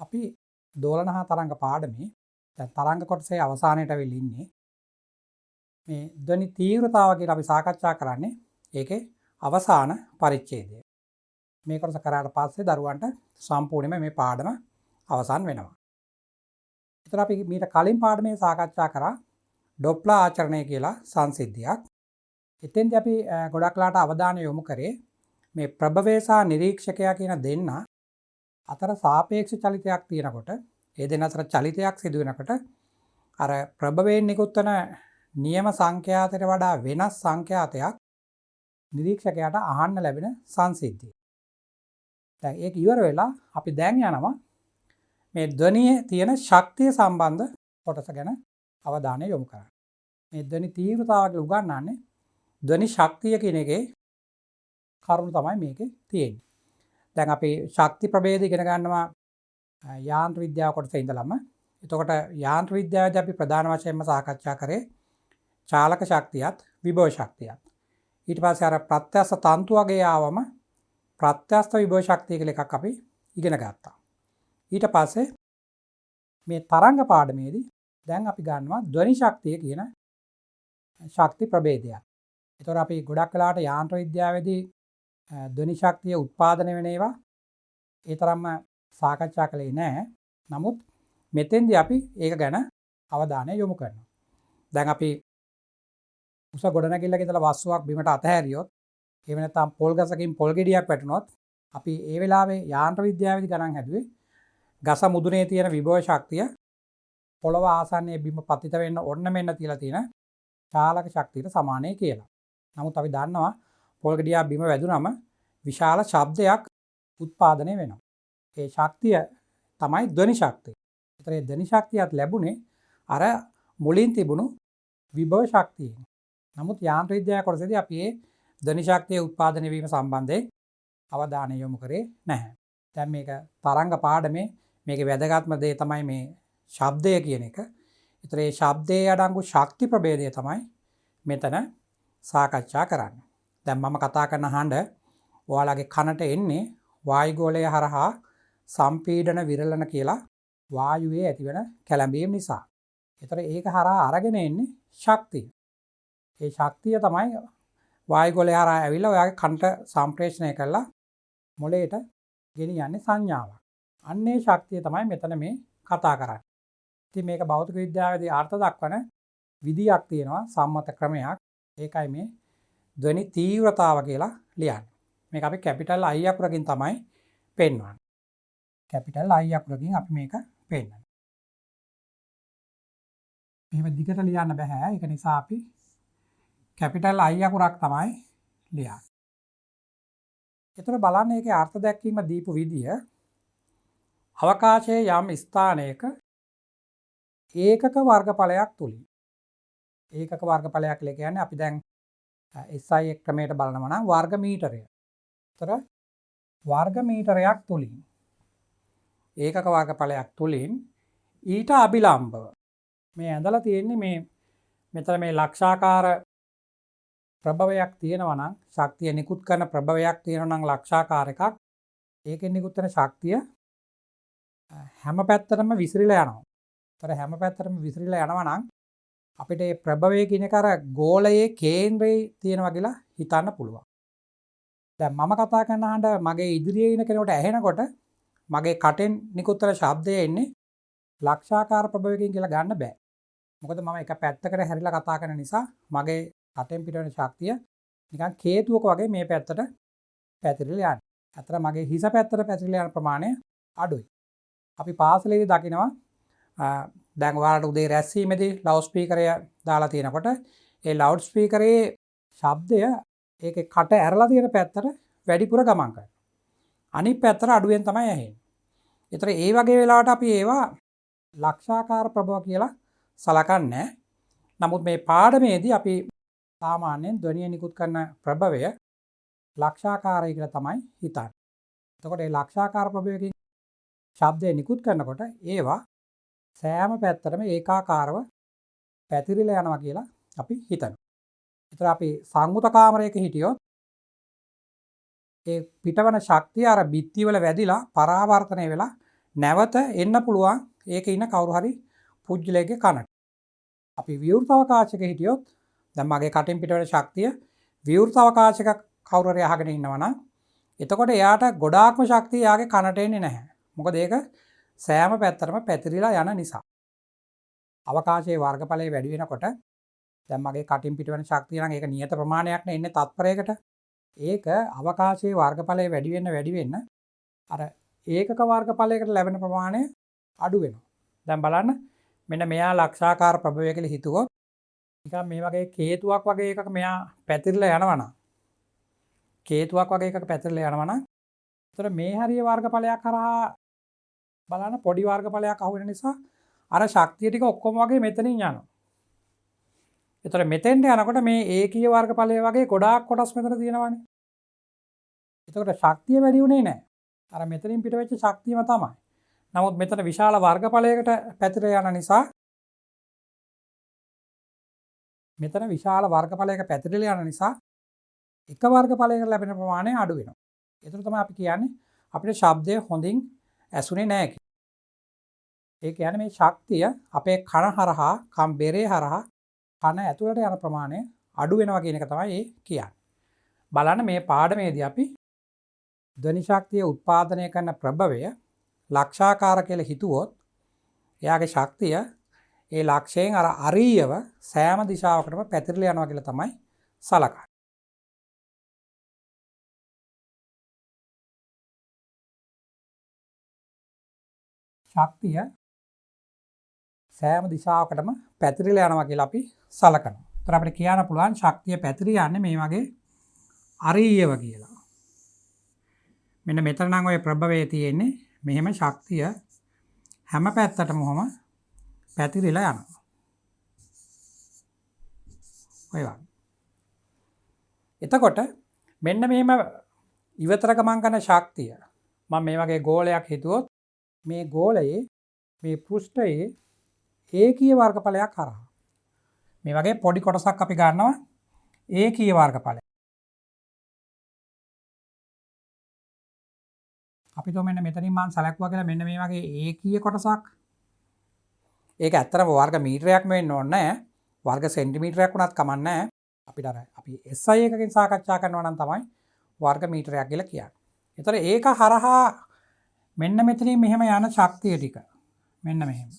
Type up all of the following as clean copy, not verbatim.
අපි දෝලන හා තරංග පාඩමේ දැන් තරංග කොටසේ අවසානයට අවිල්ල ඉන්නේ. මේ ධ්වනි තීව්‍රතාව කියලා අපි සාකච්ඡා කරන්නේ ඒකේ අවසාන පරිච්ඡේදය. මේ කොටස කරාට පස්සේ දරුවන්ට සම්පූර්ණයෙන්ම මේ පාඩම අවසන් වෙනවා. ඒතර අපි මීට කලින් පාඩමේ සාකච්ඡා කරා ඩොප්ලර් ආචරණය කියලා සංසිද්ධියක්. එතෙන්දී අපි ගොඩක් ලාට අවධානය යොමු කරේ මේ ප්‍රභවය සහ නිරීක්ෂකයා කියන දෙන්න අතර සාපේක්ෂ චලිතයක් තියෙනකොට ඒ දෙන්න අතර චලිතයක් සිදු වෙනකොට අර ප්‍රභවයෙන් නිකුත් වන නියම සංඛ්‍යාතයට වඩා වෙනස් සංඛ්‍යාතයක් නිරීක්ෂකයාට අහන්න ලැබෙන සංසිද්ධිය. දැන් ඒක ඉවර වෙලා අපි දැන් යනවා මේ ධ්වනියේ තියෙන ශක්තිය සම්බන්ධ කොටස ගැන අවධානය යොමු කරන්න. මේ ධ්වනි තීව්‍රතාව කියලා උගන්වන්නේ ධ්වනි ශක්තිය කියන එකේ කරුණු තමයි මේකේ තියෙන්නේ. දැන් අපි ශක්ති ප්‍රභේද ඉගෙන ගන්නවා යාන්ත්‍ර විද්‍යාව කොටසේ ඉඳලම. එතකොට යාන්ත්‍ර විද්‍යාවේදී අපි ප්‍රධාන වශයෙන්ම සාකච්ඡා කරේ චාලක ශක්තියත් විභව ශක්තියත්. ඊට පස්සේ අර ප්‍රත්‍යස්ත තන්තු වගේ ආවම ප්‍රත්‍යස්ත විභව ශක්තිය කියලා එකක් අපි ඉගෙන ගත්තා. ඊට පස්සේ මේ තරංග පාඩමේදී දැන් අපි ගන්නවා ධ්වනි ශක්තිය කියන ශක්ති ප්‍රභේදයක්. ඒතකොට අපි ගොඩක් වෙලාවට යාන්ත්‍ර විද්‍යාවේදී ධ්වනි ශක්තිය උත්පාදනය වෙන ඒවා ඒ තරම්ම සාකච්ඡා කළේ නැහැ. නමුත් මෙතෙන්දී අපි ඒක ගැන අවධානය යොමු කරනවා. දැන් අපි උස ගොඩනැගිල්ලක ඉඳලා වස්තුවක් බිමට අතහැරියොත් එහෙම නැත්නම් පොල් ගසකින් පොල් ගෙඩියක් වැටුනොත් අපි ඒ වෙලාවේ යාන්ත්‍ර විද්‍යාවේදී ගණන් හැදුවේ ගස මුදුනේ තියෙන විභව ශක්තිය පොළව ආසන්නයේ බිම පතිත වෙන්න ඕන්න මෙන්න තියලා තියෙන චාලක ශක්තියට සමානයි කියලා. නමුත් අපි දන්නවා පොල් ගෙඩියක් බිම වැදුනම විශාල ශබ්දයක් උත්පාදනය වෙනවා. ඒ ශක්තිය තමයි ධ්වනි ශක්තිය. ඒතර ඒ ධ්වනි ශක්තියත් ලැබුණේ අර මුලින් තිබුණු විභව ශක්තියෙන්. නමුත් යාන්ත්‍ර විද්‍යාව කොටසේදී අපි මේ ධ්වනි ශක්තිය උත්පාදනය වීම සම්බන්ධයෙන් අවධානය යොමු කරේ නැහැ. දැන් මේක තරංග පාඩමේ මේකේ වැදගත්ම දේ තමයි මේ ශබ්දය කියන එක. ඒතර මේ ශබ්දයේ අඩංගු ශක්ති ප්‍රභේදය තමයි මෙතන සාකච්ඡා කරන්නේ. දැන් මම කතා කරන හඬ ඔයාලගේ කනට එන්නේ වායුගෝලය හරහා සම්පීඩන විරලන කියලා වායුවේ ඇතිවන කැළඹීම නිසා. ඒතර ඒක හරහා අරගෙන එන්නේ ශක්තිය. ඒ ශක්තිය තමයි වායුගෝලය හරහා ඇවිල්ලා ඔයාගේ කනට සම්ප්‍රේෂණය කරලා මොළයට ගෙනියන්නේ සංඥාවක්. අන්නේ ශක්තිය තමයි මෙතන මේ කතා කරන්නේ. ඉතින් මේක භෞතික විද්‍යාවේදී අර්ථ දක්වන විදියක් තියෙනවා සම්මත ක්‍රමයක්. ඒකයි මේ ධ්වනි තීව්‍රතාව කියලා ලියන්නේ. මේක අපි කැපිටල් I අකුරකින් තමයි පෙන්වන්නේ. කැපිටල් I අකුරකින් අපි මේක පෙන්වනවා. එහෙම දිගට ලියන්න බෑ. ඒක නිසා අපි කැපිටල් I අකුරක් තමයි ලියන්නේ. ඒතර බලන්න ඒකේ අර්ථ දැක්වීම දීපු විදිය අවකාශයේ යම් ස්ථානයක ඒකක වර්ගඵලයක් තුලින් ඒකක වර්ගඵලයක් කියලා කියන්නේ අපි දැන් SI ක්‍රමයට බලනවා නම් වර්ග මීටරය. ඒතර වර්ග මීටරයක් තුලින් ඒකක වර්ගඵලයක් තුලින් ඊට අභිලම්බව මේ ඇඳලා තියෙන්නේ මේ මෙතන මේ ලක්ෂාකාර ප්‍රභවයක් තියෙනවා නම් ශක්තිය නිකුත් කරන ප්‍රභවයක් තියෙනවා නම් ලක්ෂාකාර එකක් ඒකෙන් නිකුත් වෙන ශක්තිය හැම පැත්තටම විසිරීලා යනවා. ඒතර හැම පැත්තටම විසිරීලා යනවා නම් අපිට මේ ප්‍රභවය කියන එක අර ගෝලයේ කේන්ද්‍රයේ තියෙනවා කියලා හිතන්න පුළුවන්. දැන් මම කතා කරන හඬ මගේ ඉදිරියේ ඉන්න කෙනෙකුට ඇහෙනකොට මගේ කටෙන් නිකුත් වෙන ශබ්දය එන්නේ ලක්ෂාකාර ප්‍රභවයකින් කියලා ගන්න බෑ. මොකද මම එක පැත්තකට හැරිලා කතා කරන නිසා මගේ කටෙන් පිට වෙන ශක්තිය නිකන් කේතුවක වගේ මේ පැත්තට පැතිරිලා යන්නේ. අතර මගේ හිස පැත්තට පැතිරිලා යන ප්‍රමාණය අඩුයි. අපි පාසලේදී දකිනවා දැන් ඔයාලට උදේ රැස්වීමේදී ලවුඩ් ස්පීකරය දාලා තියෙනකොට ඒ ලවුඩ් ස්පීකරයේ ශබ්දය ඒකේ කට ඇරලා තියෙන පැත්තට වැඩිපුර ගමන් කරනවා. අනිත් පැත්තට අඩුවෙන් තමයි ඇහෙන්නේ. ඒතර ඒ වගේ වෙලාවට අපි ඒවා ලක්ෂාකාර ප්‍රභව කියලා සලකන්නේ. නමුත් මේ පාඩමේදී අපි සාමාන්‍යයෙන් ධ්වනිය නිකුත් කරන ප්‍රභවය ලක්ෂාකාරයි කියලා තමයි හිතන්නේ. එතකොට මේ ලක්ෂාකාර ප්‍රභවයකින් ශබ්දය නිකුත් කරනකොට ඒවා සෑම පැත්තටම ඒකාකාරව පැතිරිලා යනවා කියලා අපි හිතනවා. ඒතර අපි සංගුත කාමරයක හිටියොත් ඒ පිටවන ශක්තිය අර බිත්තිවල වැදිලා පරාවර්තනය වෙලා නැවත එන්න පුළුවන් ඒකේ ඉන්න කවුරු හරි පුජ්‍යලයේ කනට. අපි විවෘත අවකාශයක හිටියොත් දැන් මගේ කටින් පිට වෙන ශක්තිය විවෘත අවකාශයක කවුරු හරි අහගෙන ඉන්නවා නම් එතකොට එයාට ගොඩාක්ම ශක්තිය යාගේ කනට එන්නේ නැහැ. මොකද ඒක සෑම පැත්තටම පැතිරිලා යන නිසා. අවකාශයේ වර්ගඵලය වැඩි වෙනකොට දැන් මගේ කටින් පිට වෙන ශක්තිය නම් ඒක නියත ප්‍රමාණයක් නේ එන්නේ තත්පරයකට. ඒක අවකාශයේ වර්ගඵලය වැඩි වෙන්න අර ඒකක වර්ගඵලයකට ලැබෙන ප්‍රමාණය අඩු වෙනවා. දැන් බලන්න මෙන්න මෙයා ලක්ෂාකාර ප්‍රභවය කියලා හිතුවොත් නිකන් මේ වගේ කේතුවක් වගේ එකක මෙයා පැතිරලා යනවා නම් ඒතර මේ හරිය වර්ගඵලයක් කරා බලන්න පොඩි වර්ගඵලයක් අහු වෙන නිසා අර ශක්තිය ටික ඔක්කොම වගේ මෙතනින් යනවා. ඒතර මෙතෙන්ට යනකොට මේ ඒකීය වර්ගඵලය වගේ ගොඩාක් කොටස් මෙතන තියෙනවානේ. එතකොට ශක්තිය වැඩි උනේ නැහැ. අර මෙතනින් පිට වෙච්ච ශක්තියම තමයි. නමුත් මෙතන විශාල වර්ගඵලයකට පැතිර යන නිසා එක වර්ගඵලයකට ලැබෙන ප්‍රමාණය අඩු වෙනවා. ඒතර තමයි අපි කියන්නේ අපිට ශබ්දය හොඳින් ඇසුනේ නැහැ කියලා. ඒ කියන්නේ මේ ශක්තිය අපේ කන හරහා, කම් බෙරේ හරහා කන ඇතුළට යන ප්‍රමාණය අඩු වෙනවා කියන එක තමයි ඒ කියන්නේ. බලන්න මේ පාඩමේදී අපි ධ්වනි ශක්තිය උත්පාදනය කරන ප්‍රභවය ලක්ෂාකාර කියලා හිතුවොත් එයාගේ ශක්තිය ඒ ලක්ෂයෙන් අර අරීයව සෑම දිශාවකටම පැතිරලා යනවා කියලා තමයි සලකන්නේ. ශක්තිය සෑම දිශාවකටම පැතිරලා යනවා කියලා අපි සලකනවා. ඒතර අපිට කියන්න පුළුවන් ශක්තිය පැතිරී යන්නේ මේ වගේ අරීයව කියලා. මෙන්න මෙතන නම් ඔය ප්‍රභවයේ තියෙන්නේ මෙහෙම ශක්තිය හැම පැත්තටම ඔහම පැතිරිලා යනවා. ඔය වගේ. එතකොට මෙන්න මෙහෙම ඉවතර ගමන් කරන ශක්තිය මම මේ වගේ ගෝලයක් හිතුවොත් මේ ගෝලයේ මේ පෘෂ්ඨයේ ඒකීය වර්ගඵලයක් හරහා මේ වගේ පොඩි කොටසක් අපි ගන්නවා ඒකීය වර්ගඵලය. අපි તો මෙන්න මෙතනින් මම සලකුවා කියලා මෙන්න මේ වගේ ඒකීය කොටසක්. ඒක ඇත්තටම වර්ග මීටරයක් වෙන්න ඕනේ නැහැ. වර්ග සෙන්ටිමීටරයක් වුණත් කමක් නැහැ. අපිට අර අපි SI එකකින් සාකච්ඡා කරනවා නම් තමයි වර්ග මීටරයක් කියලා කියන්නේ. ඒතර ඒක හරහා මෙන්න මෙතනින් මෙහෙම යන ශක්තිය ටික මෙන්න මෙහෙම.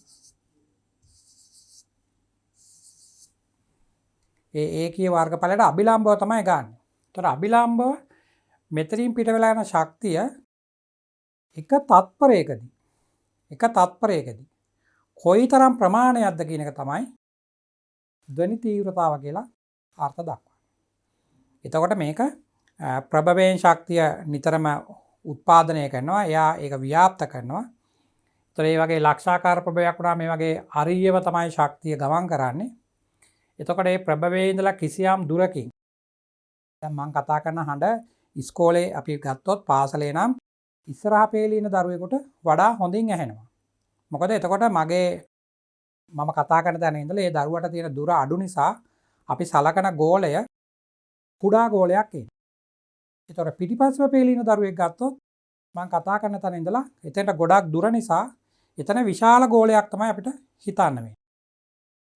ඒකීය වර්ගඵලයට අභිලම්බව තමයි ගන්න. ඒතර අභිලම්බව මෙතනින් පිට වෙලා යන ශක්තිය එක තත්පරයකදී කොයිතරම් ප්‍රමාණයක්ද කියන එක තමයි ධ්වනි තීව්‍රතාව කියලා අර්ථ දක්වන්නේ. එතකොට මේක ප්‍රභවයෙන් ශක්තිය නිතරම උත්පාදනය කරනවා. එයා ඒක ව්‍යාප්ත කරනවා. ඒතර මේ වගේ ලක්ෂාකාර ප්‍රභවයක් වුණා මේ වගේ අරීයව තමයි ශක්තිය ගමන් කරන්නේ. එතකොට මේ ප්‍රභවයේ ඉඳලා කිසියම් දුරකින් දැන් මම කතා කරන හඬ ඉස්කෝලේ අපි ගත්තොත් පාසලේ නම් ඉස්සරහා පේලී ඉන්න දරුවෙකුට වඩා හොඳින් ඇහෙනවා. මොකද එතකොට මම කතා කරන තැන ඉඳලා ඒ දරුවට තියෙන දුර අඩු නිසා අපි සලකන ගෝලය කුඩා ගෝලයක් එනවා. ඒතකොට පිටිපස්සෙ පේලී ඉන්න දරුවෙක් ගත්තොත් මම කතා කරන තැන ඉඳලා එතනට ගොඩක් දුර නිසා එතන විශාල ගෝලයක් තමයි අපිට හිතන්න වෙන්නේ.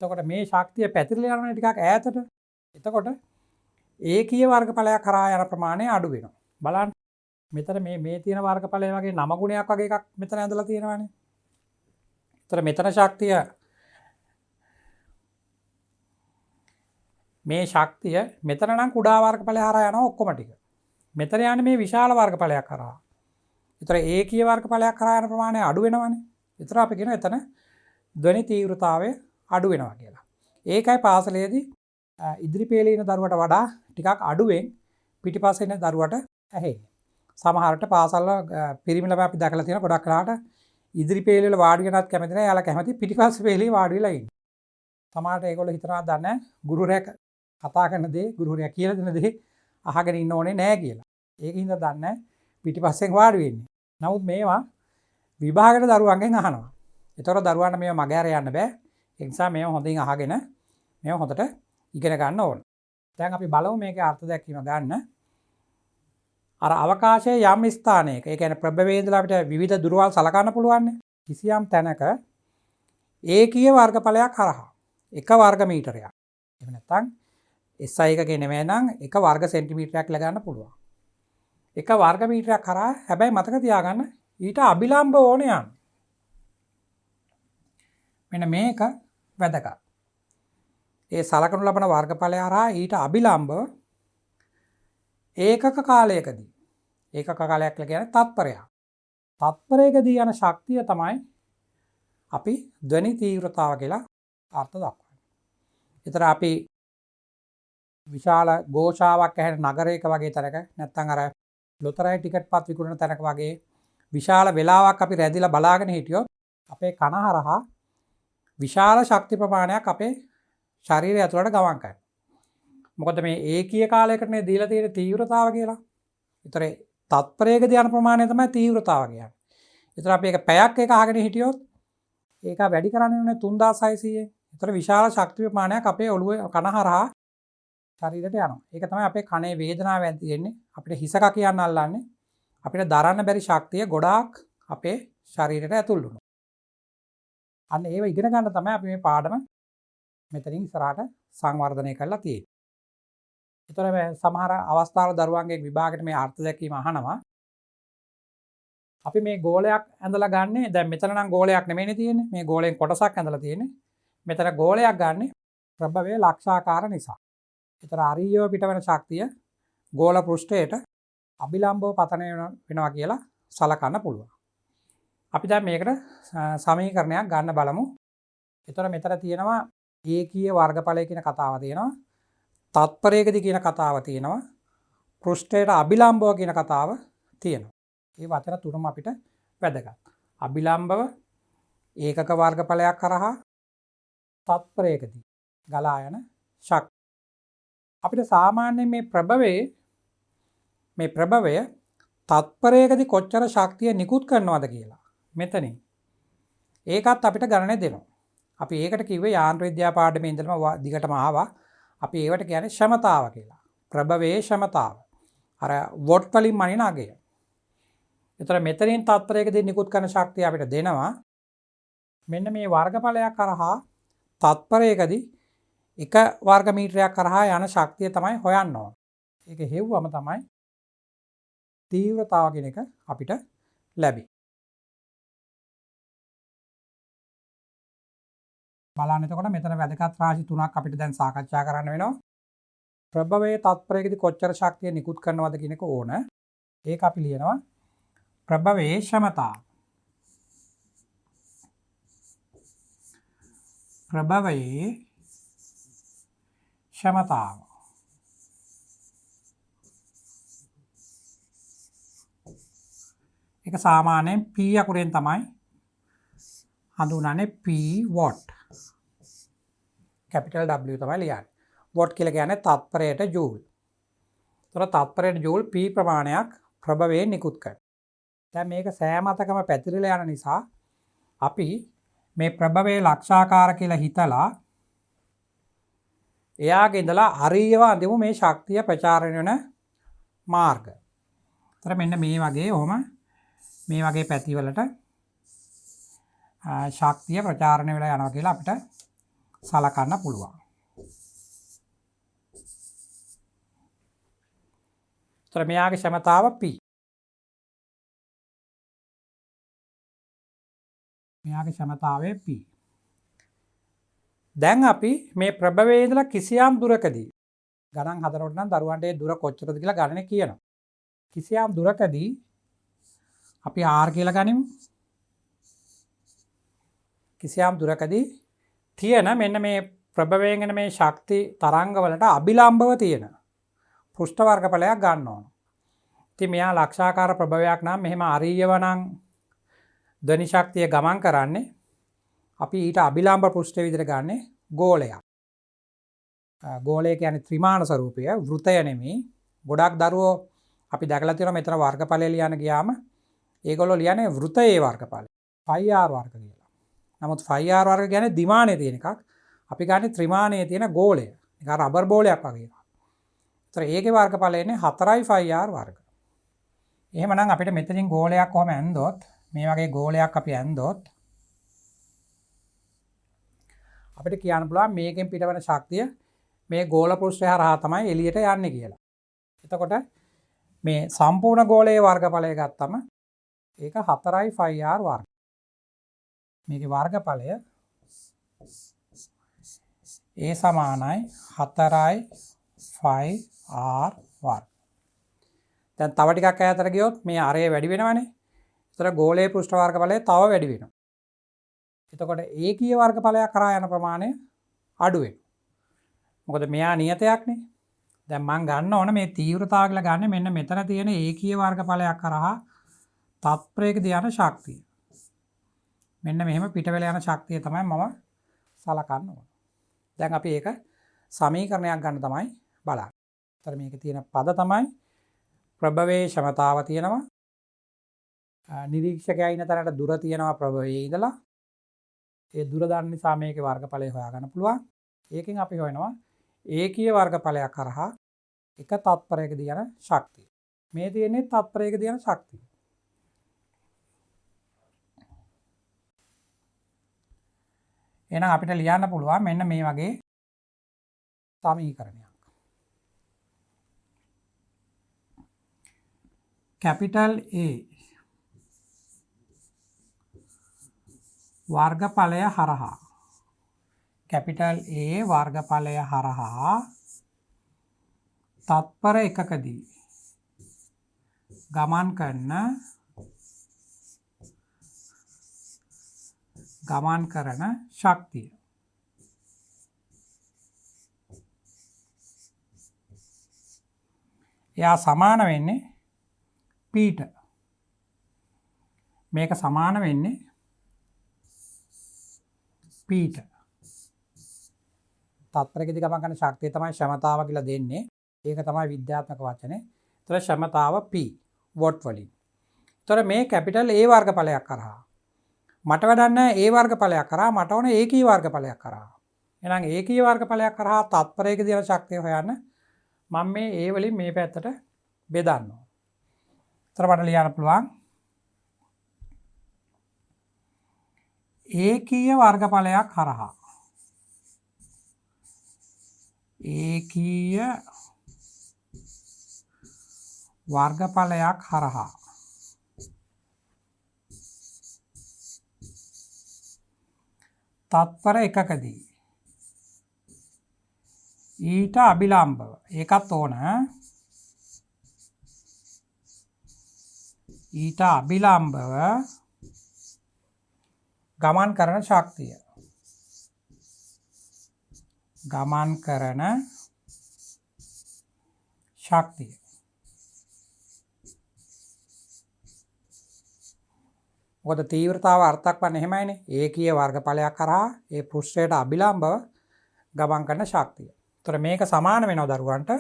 එතකොට මේ ශක්තිය පැතිරලා යනවා ටිකක් ඈතට. එතකොට ඒකීය වර්ගඵලයක් කරා යන ප්‍රමාණය අඩු වෙනවා. බලන්න මෙතන මේ තියෙන වර්ගඵලය වගේ නම ගුණයක් වගේ එකක් මෙතන ඇඳලා තියෙනවානේ. ඒතර මෙතන ශක්තිය මේ ශක්තිය මෙතන නම් කුඩා වර්ගඵලය හරහා යනවා ඔක්කොම ටික. මෙතන යන්නේ මේ විශාල වර්ගඵලයක් කරා. ඒතර ඒකීය වර්ගඵලයක් කරා යන ප්‍රමාණය අඩු වෙනවනේ. ඒතර අපි කියන එතන ධ්වනි තීව්‍රතාවය අඩු වෙනවා කියලා. ඒකයි පාසලේදී ඉදිරි පේලේ ඉන්න දරුවට වඩා ටිකක් අඩුවෙන් පිටිපස්සේ ඉන්න දරුවට ඇහෙන්නේ. සමහරට පාසල් පිරිමි ළමයි අපි දැකලා තියෙන ගොඩක් වෙලාවට ඉදිරි පේලේ වල වාඩි වෙනවත් කැමති නැහැ. එයාලා කැමති පිටිපස්සේ පේලේ වාඩි වෙලා ඉන්න. සමහරට ඒගොල්ලෝ හිතනවා දන්නේ ගුරුවරයා කතා කරන දේ ගුරුවරයා කියලා දෙන දේ අහගෙන ඉන්න ඕනේ නැහැ කියලා. ඒකින්ද දන්නේ පිටිපස්සෙන් වාඩි වෙන්නේ. නමුත් මේවා විභාගයට දරුවන්ගෙන් අහනවා. ඒතකොට දරුවන්ට මේවා මගහැර යන්න බෑ. ඒ නිසා මේවා හොඳින් අහගෙන මේවා හොඳට ඉගෙන ගන්න ඕන. දැන් අපි බලමු මේකේ අර්ථ දැක්වීම ගන්න. අර අවකාශයේ යම් ස්ථානයක, ඒ කියන්නේ ප්‍රභවයේ ඉඳලා අපිට විවිධ දුරවල් සලකන්න පුළුවන්. කිසියම් තැනක ඒකීය වර්ගඵලයක් හරහා එක වර්ග මීටරයක්. එහෙම නැත්නම් SI එකක නෙමෙයි නම් එක වර්ග සෙන්ටිමීටරයක් ලගන්න පුළුවන්. එක වර්ග මීටරයක් හරහා හැබැයි මතක තියාගන්න ඊට අභිලම්බ ඕනේ යන්න. මෙන්න මේක වැදගත්. ඒ සලකනු ලබන වර්ගඵලය හරහා ඊට අභිලම්බව ඒකක කාලයකදී, ඒකක කාලයක් කියන්නේ තත්පරයක්. තත්පරයකදී යන ශක්තිය තමයි අපි ධ්වනි තීව්‍රතාව කියලා අර්ථ දක්වන්නේ. ඒතර අපි විශාල ഘോഷාවක් ඇහෙන නගරයක වගේ තැනක, නැත්නම් අර ලොතරැයි ටිකට් පත් විකුණන තැනක වගේ විශාල වෙලාවක් අපි රැඳිලා බලාගෙන හිටියොත් අපේ කන හරහා විශාල ශක්ති ප්‍රමාණයක් අපේ ශරීරය ඇතුළට ගමන් කරනවා. මොකද මේ ඒකීය කාලයකටනේ දීලා තියෙන තීව්‍රතාව කියලා. ඒතර තත්පරයකදී යන ප්‍රමාණය තමයි තීව්‍රතාව කියන්නේ. ඒතර අපි ඒක පැයක් එක අහගෙන හිටියොත් ඒක වැඩි කරන්නේ නැහැ 3600. ඒතර විශාල ශක්ති ප්‍රමාණයක් අපේ ඔළුවේ කන හරහා ශරීරයට යනවා. ඒක තමයි අපේ කනේ වේදනාව ඇති තියෙන්නේ. අපිට හිසක කියන්න අල්ලන්නේ. අපිට දරන්න බැරි ශක්තිය ගොඩාක් අපේ ශරීරයට ඇතුල් වෙනවා. අන්න ඒව ඉගෙන ගන්න තමයි අපි මේ පාඩම මෙතනින් ඉස්සරහට සංවර්ධනය කරලා තියෙන්නේ. ඒතර මේ සමහර අවස්ථාවල දරුවන්ගේ විභාගයට මේ අර්ථ දැක්වීම අහනවා. අපි මේ ගෝලයක් ඇඳලා ගන්නේ, දැන් මෙතන නම් ගෝලයක් නෙමෙයිනේ තියෙන්නේ. මේ ගෝලයෙන් කොටසක් ඇඳලා තියෙන්නේ. මෙතන ගෝලයක් ගන්නේ ප්‍රභවයේ ලක්ෂාකාර නිසා. ඒතර අරියව පිටවන ශක්තිය ගෝල පෘෂ්ඨයට අභිලම්බව පතන වෙනවා කියලා සලකන්න පුළුවන්. අපි දැන් මේකට සමීකරණයක් ගන්න බලමු. ඒතර මෙතන තියෙනවා ඒකීය වර්ගඵලය කියන කතාව තියෙනවා. තත්පරයකදී කියන කතාව තියෙනවා. පෘෂ්ඨයට අභිලම්බව කියන කතාව තියෙනවා. මේ වචන තුනම අපිට වැදගත්. අභිලම්බව ඒකක වර්ගඵලයක් කරහා තත්පරයකදී ගලා යන ශක්තිය. අපිට සාමාන්‍යයෙන් මේ ප්‍රභවය තත්පරයකදී කොච්චර ශක්තිය නිකුත් කරනවද කියලා මෙතනින් ඒකත් අපිට ගණනය දෙනවා. අපි ඒකට කිව්වේ යාන්ත්‍ර විද්‍යා පාඩමේ ඉඳලම දිගටම ආවා. අපි ඒවට කියන්නේ ක්ෂමතාව කියලා. ප්‍රභවයේ ක්ෂමතාව. අර වොට් වලින් මනින අගය. ඒතර මෙතනින් තත්පරයකදී නිකුත් කරන ශක්තිය අපිට දෙනවා. මෙන්න මේ වර්ගඵලයක් කරහා තත්පරයකදී එක වර්ග මීටරයක් කරහා යන ශක්තිය තමයි හොයන්න ඕන. ඒක හෙව්වම තමයි තීව්‍රතාව කියන එක අපිට ලැබෙන්නේ. බලන්න එතකොට මෙතන වැදගත් රාශි තුනක් අපිට දැන් සාකච්ඡා කරන්න වෙනවා. ප්‍රභවයේ තත්පරයකදී කොච්චර ශක්තිය නිකුත් කරනවද කියන එක ඕන. ඒක අපි ලියනවා ප්‍රභවයේ ක්ෂමතාව. ප්‍රභවයේ ක්ෂමතාව. ඒක සාමාන්‍යයෙන් P අකුරෙන් තමයි හඳුන්වන්නේ. P watt. capital W තමයි ලියන්නේ. watt කියලා කියන්නේ තත්පරයට ජූල්. ඒතර තත්පරයට ජූල් P ප්‍රමාණයක් ප්‍රභවයෙන් නිකුත් කරනවා. දැන් මේක සෑම අතකම පැතිරලා යන නිසා අපි මේ ප්‍රභවයේ ලක්ෂාකාර කියලා හිතලා එයාගේ ඉඳලා අරියව අඳිමු මේ ශක්තිය ප්‍රචාරණය වෙන මාර්ග. ඒතර මෙන්න මේ වගේ මේ වගේ පැතිවලට ශක්තිය ප්‍රචාරණය වෙලා යනවා කියලා අපිට සලකන්න පුළුවන්. ඒතර මෙයාගේ ක්ෂමතාව P. මෙයාගේ ක්ෂමතාවය P. දැන් අපි මේ ප්‍රභවයේ ඉඳලා කිසියම් දුරකදී ගණන් හදනකොට නම් දරුවන්ට ඒ දුර කොච්චරද කියලා ගණනේ කියනවා. කිසියම් දුරකදී අපි R කියලා ගනිමු. කිසියම් දුරකදී තියෙන මෙන්න මේ ප්‍රභවයෙන් එන මේ ශක්ති තරංගවලට අභිලම්බව තියෙන පෘෂ්ඨ වර්ගඵලයක් ගන්න ඕන. ඉතින් මෙයා ලක්ෂාකාර ප්‍රභවයක් නම් මෙහෙම අරීයව නම් ධ්වනි ශක්තිය ගමන් කරන්නේ අපි ඊට අභිලම්බ පෘෂ්ඨ විදිහට ගන්නෙ ගෝලයක්. ගෝලය කියන්නේ ත්‍රිමාන ස්වරූපය, වෘතය නෙමෙයි. ගොඩක් දරුවෝ අපි දැකලා තියෙනවා මෙතන වර්ගඵලය ලියන්න ගියාම ඒගොල්ලෝ ලියන්නේ වෘතයේ වර්ගඵලය 5r වර්ග කියලා. නමුත් 5r වර්ග කියන්නේ ද්විමානයේ තියෙන එකක්. අපි ගන්නේ ත්‍රිමානයේ තියෙන ගෝලය. නිකන් රබර් බෝලයක් වගේ එකක්. ඒතර ඒකේ වර්ගඵලය එන්නේ 4r වර්ග. එහෙමනම් අපිට මෙතනින් ගෝලයක් කොහම ඇන්දොත් මේ වගේ ගෝලයක් අපි ඇන්දොත් අපිට කියන්න පුළුවන් මේකෙන් පිටවන ශක්තිය මේ ගෝල පෘෂ්ඨය හරහා තමයි එළියට යන්නේ කියලා. එතකොට මේ සම්පූර්ණ ගෝලයේ වර්ගඵලය ගත්තම ඒක 4යි 5r වර්ග. මේකේ වර්ගඵලය a සමානයි 4යි 5r වර්ග. දැන් තව ටිකක් ඈතට ගියොත් මේ අරය වැඩි වෙනවනේ. ඒතර ගෝලයේ පෘෂ්ඨ වර්ගඵලය තව වැඩි වෙනවා. එතකොට ඒකීය වර්ගඵලයක් කරා යන ප්‍රමාණය අඩු වෙනවා. මොකද මෙයා නියතයක්නේ. දැන් මම ගන්න ඕන මේ තීව්‍රතාව කියලා ගන්න මෙන්න මෙතන තියෙන ඒකීය වර්ගඵලයක් කරා තත්පරයකදී යන ශක්තිය. මෙන්න මෙහෙම පිට වෙලා යන ශක්තිය තමයි මම සලකන්න ඕන. දැන් අපි ඒක සමීකරණයක් ගන්න තමයි බලන්නේ. ඒතර මේකේ තියෙන පද තමයි ප්‍රභවයේ ක්ෂමතාව තියෙනවා. නිරීක්ෂකයා ඉන්න තැනට දුර තියෙනවා ප්‍රභවයේ ඉඳලා. ඒ දුර දාන්න නිසා මේකේ වර්ගඵලය හොයාගන්න පුළුවන්. ඒකෙන් අපි හොයනවා ඒකීය වර්ගඵලයක් කරහා එක තත්පරයකදී යන ශක්තිය. මේ තියෙන්නේ තත්පරයකදී යන ශක්තිය. එහෙනම් අපිට ලියන්න පුළුවන් මෙන්න මේ වගේ සමීකරණයක්. capital A වර්ගඵලය හරහා capital A වර්ගඵලය හරහා තත්පර එකකදී ගමන් කරන ශක්තිය. එයා සමාන වෙන්නේ P ට. මේක සමාන වෙන්නේ P ට. තත්පරයකදී ගමන් කරන ශක්තිය තමයි ක්ෂමතාව කියලා දෙන්නේ. ඒක තමයි විද්‍යාත්මක වචනේ. ඒතර ක්ෂමතාව P වොට් වලින්. ඒතර මේ කැපිටල් A වර්ගඵලයක් කරා මට වැඩන්නේ A වර්ගඵලයක් කරා මට ඕන ඒකීය වර්ගඵලයක් කරා. එහෙනම් ඒකීය වර්ගඵලයක් කරා තත්පරයකදී යන ශක්තිය හොයන්න මම මේ A වලින් මේ පැත්තට බෙදන්නවා. ඒතර මට ලියන්න පුළුවන් ඒකීය වර්ගඵලයක් හරහා ඒකීය වර්ගඵලයක් හරහා තත්පර එකකදී ඊට අභිලම්බව ඒකත් ඕන ඊට අභිලම්බව ගමන් කරන ශක්තිය. ගමන් කරන ශක්තිය. මොකද තීව්‍රතාව අර්ථයක් වන්නේ එහෙමයිනේ. ඒකීය වර්ගඵලයක් කරා ඒ පෘෂ්ඨයට අභිලම්බව ගමන් කරන ශක්තිය. ඒතර මේක සමාන වෙනවා දරුවන්ට.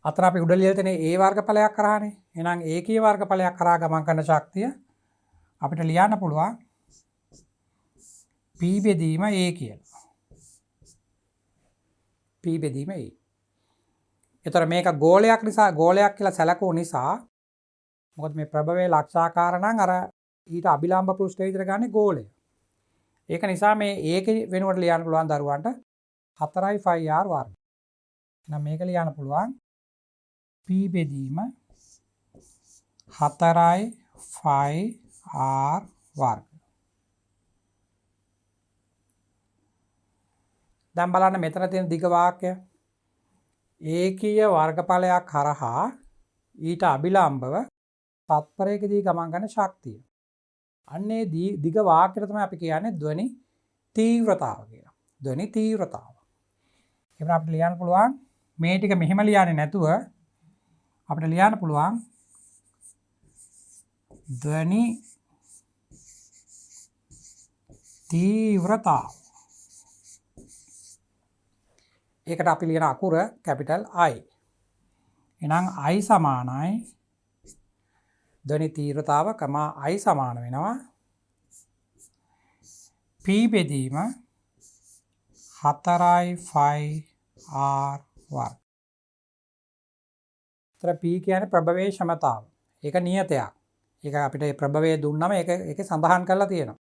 අතන අපි උඩ ලියලා තියෙන ඒ වර්ගඵලයක් කරානේ. එහෙනම් ඒකීය වර්ගඵලයක් කරා ගමන් කරන ශක්තිය අපිට ලියන්න පුළුවන් P බෙදීම A කියලා. P බෙදීම A. ඒතර මේක ගෝලයක් නිසා ගෝලයක් කියලා සැලකුව නිසා මොකද මේ ප්‍රභවයේ ලක්ෂාකාර නම් අර ඊට අභිලම්බ පෘෂ්ඨය විතර ගන්න ගෝලය. ඒක නිසා මේ ඒකේ වෙනුවට ලියන්න පුළුවන් දරුවන්ට 4යි 5r වර්ග. එහෙනම් මේක ලියන්න පුළුවන් P බෙදීම 4යි 5r වර්ග. දැන් බලන්න මෙතන තියෙන දිග වාක්‍ය ඒකීය වර්ගඵලයක් හරහා ඊට අභිලම්බව තත්පරයකදී ගමන් කරන ශක්තිය. අන්නේ දිග වාක්‍යයට තමයි අපි කියන්නේ ධ්වනි තීව්‍රතාව කියලා. ධ්වනි තීව්‍රතාව. එහෙනම් අපිට ලියන්න පුළුවන් මේ ටික මෙහෙම ලියන්නේ නැතුව අපිට ලියන්න පුළුවන් ධ්වනි තීව්‍රතාව. ඒකට අපි ලියන අකුර කැපිටල් I. එහෙනම් I සමානයි ධ්වනි තීව්‍රතාව I සමාන වෙනවා P බෙදීම 4යි 5r වර්ග. ඒතර P කියන්නේ ප්‍රභවයේ ක්ෂමතාව. ඒක නියතයක්. ඒක අපිට ප්‍රභවයේ දුන්නම ඒකේ සඳහන් කරලා තියෙනවා.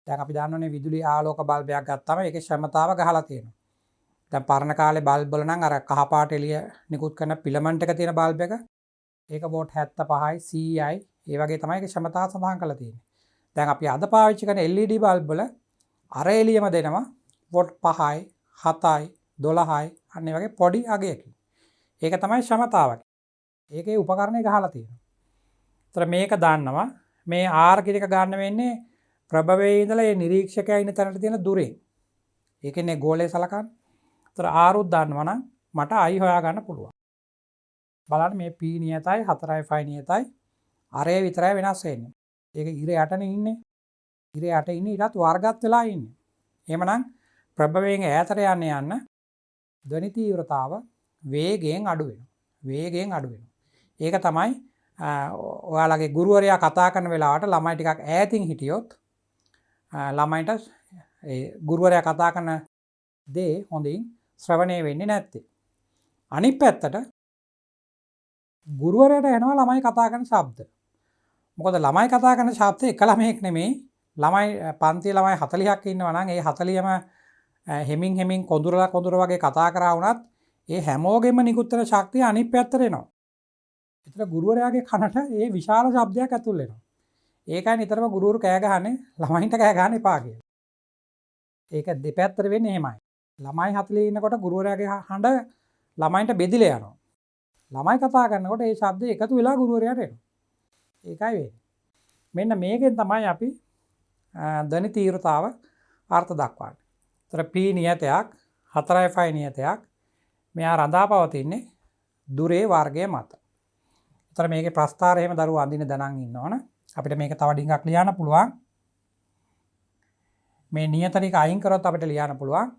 දැන් අපි දන්නවනේ විදුලි ආලෝක බල්බයක් ගත්තාම ඒකේ ක්ෂමතාව ගහලා තියෙනවා. දැන් පරණ කාලේ බල්බ් වල නම් අර කහ පාට එළිය නිකුත් කරන ෆිලමන්ට් එක තියෙන බල්බ් එක ඒක වෝට් 75යි 100යි ඒ වගේ තමයි ඒකේ ක්ෂමතාව සඳහන් කරලා තියෙන්නේ. දැන් අපි අද පාවිච්චි කරන LED බල්බ් වල අර එළියම දෙනවා වෝට් 5යි 7යි 12යි අන්න ඒ වගේ පොඩි අගයකින්. ඒක තමයි ක්ෂමතාව. ඒකේ උපකරණේ ගහලා තියෙනවා. ඒතර මේක දාන්නවා මේ R කියන එක ගන්න වෙන්නේ ප්‍රභවයේ ඉඳලා මේ නිරීක්ෂකයා ඉන්න තැනට තියෙන දුරෙන්. ඒකනේ ගෝලය සලකන්නේ. ඒතර R උත් දාන්නවා නම් මට I හොයා ගන්න පුළුවන්. බලන්න මේ P නියතයි 4යි 5 නියතයි. අරේ විතරයි වෙනස් වෙන්නේ. ඒක ඉර යටනේ ඉන්නේ. ඉර යට ඉන්නේ ඊටත් වර්ගත් වෙලා ඉන්නේ. එහෙමනම් ප්‍රභවයෙන් ඈතට යන්න ධ්වනි තීව්‍රතාව වේගයෙන් අඩු වෙනවා. වේගයෙන් අඩු වෙනවා. ඒක තමයි ඔයාලගේ ගුරුවරයා කතා කරන වෙලාවට ළමයි ටිකක් ඈතින් හිටියොත් ළමයින්ට ඒ ගුරුවරයා කතා කරන දේ හොඳින් ශ්‍රවණය වෙන්නේ නැත්තේ. අනිත් පැත්තට ගුරුවරයාට එනවා ළමයි කතා කරන ශබ්ද. මොකද ළමයි කතා කරන ශබ්ද එක ළමයෙක් නෙමෙයි. ළමයි පන්ති ළමයි 40ක් ඉන්නවා නම් ඒ 40ම හෙමින් කොඳුර වගේ කතා කරා වුණත් ඒ හැමෝගෙම නිකුත් වෙන ශක්තිය අනිත් පැත්තට එනවා. ඒතර ගුරුවරයාගේ කනට ඒ විශාල ශබ්දයක් ඇතුල් වෙනවා. ඒකයි නිතරම ගුරුවරු කෑ ගහන්නේ ළමයින්ට කෑ ගහන්න එපා කියලා. ඒක දෙපැත්තට වෙන්නේ එහෙමයි. ළමයි 40 ඉන්නකොට ගුරුවරයාගේ හඬ ළමයින්ට බෙදිලා යනවා. ළමයි කතා කරනකොට ඒ ශබ්ද එකතු වෙලා ගුරුවරයාට එනවා. ඒකයි වෙන්නේ. මෙන්න මේකෙන් තමයි අපි ධ්වනි තීව්‍රතාව අර්ථ දක්වන්නේ. ඒතර P නියතයක් 4යි 5 නියතයක් මෙයා රඳා පවතින්නේ දුරේ වර්ගය මත. ඒතර මේකේ ප්‍රස්ථාරය එහෙම දරුවෝ අඳින දණන් ඉන්නවනේ. අපිට මේක තව ඩිංගක් ලියන්න පුළුවන්. මේ නියත ටික අයින් කරොත් අපිට ලියන්න පුළුවන්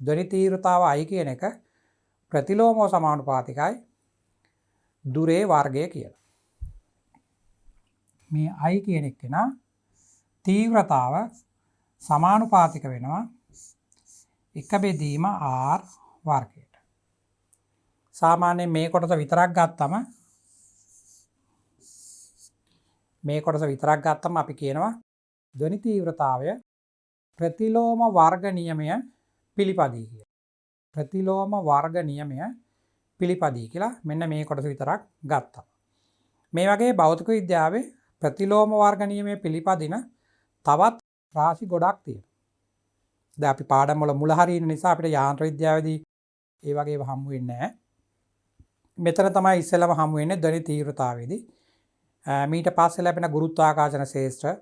ධ්වනි තීව්‍රතාව I කියන එක ප්‍රතිලෝමව සමානුපාතිකයි දුරේ වර්ගය කියලා. මේ I කියන එක නා තීව්‍රතාව සමානුපාතික වෙනවා 1 බෙදීම R වර්ගයට. සාමාන්‍යයෙන් මේ කොටස විතරක් ගත්තම අපි කියනවා ධ්වනි තීව්‍රතාවය ප්‍රතිලෝම වර්ග නියමය පිළිපදී කියලා. ප්‍රතිලෝම වර්ග නියමය පිළිපදී කියලා මෙන්න මේ කොටස විතරක් ගත්තා. මේ වගේ භෞතික විද්‍යාවේ ප්‍රතිලෝම වර්ග නියමය පිළිපදින තවත් රාශි ගොඩක් තියෙනවා. දැන් අපි පාඩම් වල මුල හරියන නිසා අපිට යාන්ත්‍ර විද්‍යාවේදී ඒ වගේව හම්බ වෙන්නේ නැහැ. මෙතන තමයි ඉස්සෙල්ලම හම්බ වෙන්නේ ධ්වනි තීව්‍රතාවයේදී. මීට පස්සේ ලැබෙන ගුරුත්වාකර්ෂණ ක්ෂේත්‍ර,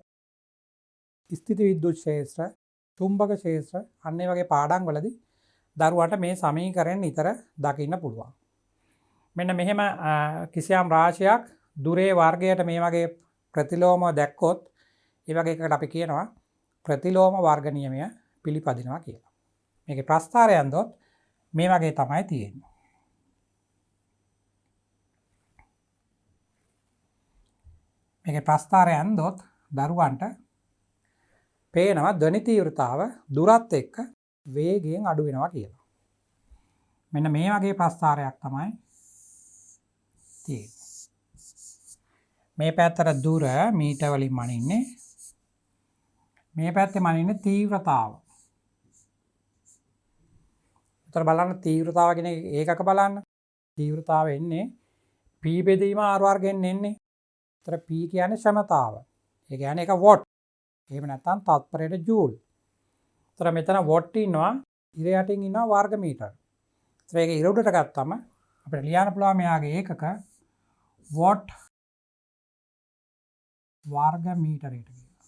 ස්ථිති විද්‍යුත් ක්ෂේත්‍ර, චුම්බක ක්ෂේත්‍ර අන්න ඒ වගේ පාඩම් වලදී දරුවන්ට මේ සමීකරණ නිතර දකින්න පුළුවන්. මෙන්න මෙහෙම කිසියම් රාශියක් දුරේ වර්ගයට මේ වගේ ප්‍රතිලෝම දැක්කොත් ඒ වගේ එකකට අපි කියනවා ප්‍රතිලෝම වර්ග නියමය පිළිපදිනවා කියලා. මේකේ ප්‍රස්ථාරය ඇන්දොත් මේ වගේ තමයි තියෙන්නේ. මේකේ ප්‍රස්ථාරය ඇන්දොත් දරුවන්ට පේනවා ධ්වනි තීව්‍රතාව දුරත් එක්ක වේගයෙන් අඩු වෙනවා කියලා. මෙන්න මේ වගේ ප්‍රස්ථාරයක් තමයි තියෙන්නේ. මේ පැත්තට දුර මීටර් වලින් මනින්නේ. මේ පැත්තේ මනින්නේ තීව්‍රතාව. උතර බලන්න තීව්‍රතාව කියන ඒකක බලන්න. තීව්‍රතාව එන්නේ P බෙදීම R වර්ගයෙන් එන්නේ. උතර P කියන්නේ ක්ෂමතාව. ඒ කියන්නේ ඒක වොට්. එහෙම නැත්නම් තත්පරයට ජූල්. උතර මෙතන වොට් ඉන්නවා ඉර යටින් ඉන්නවා වර්ග මීටර. උතර ඒක ඉර උඩට ගත්තම අපිට ලියන්න පුළුවන් මෙයාගේ ඒකක වොට් වර්ග මීටරයට කියලා.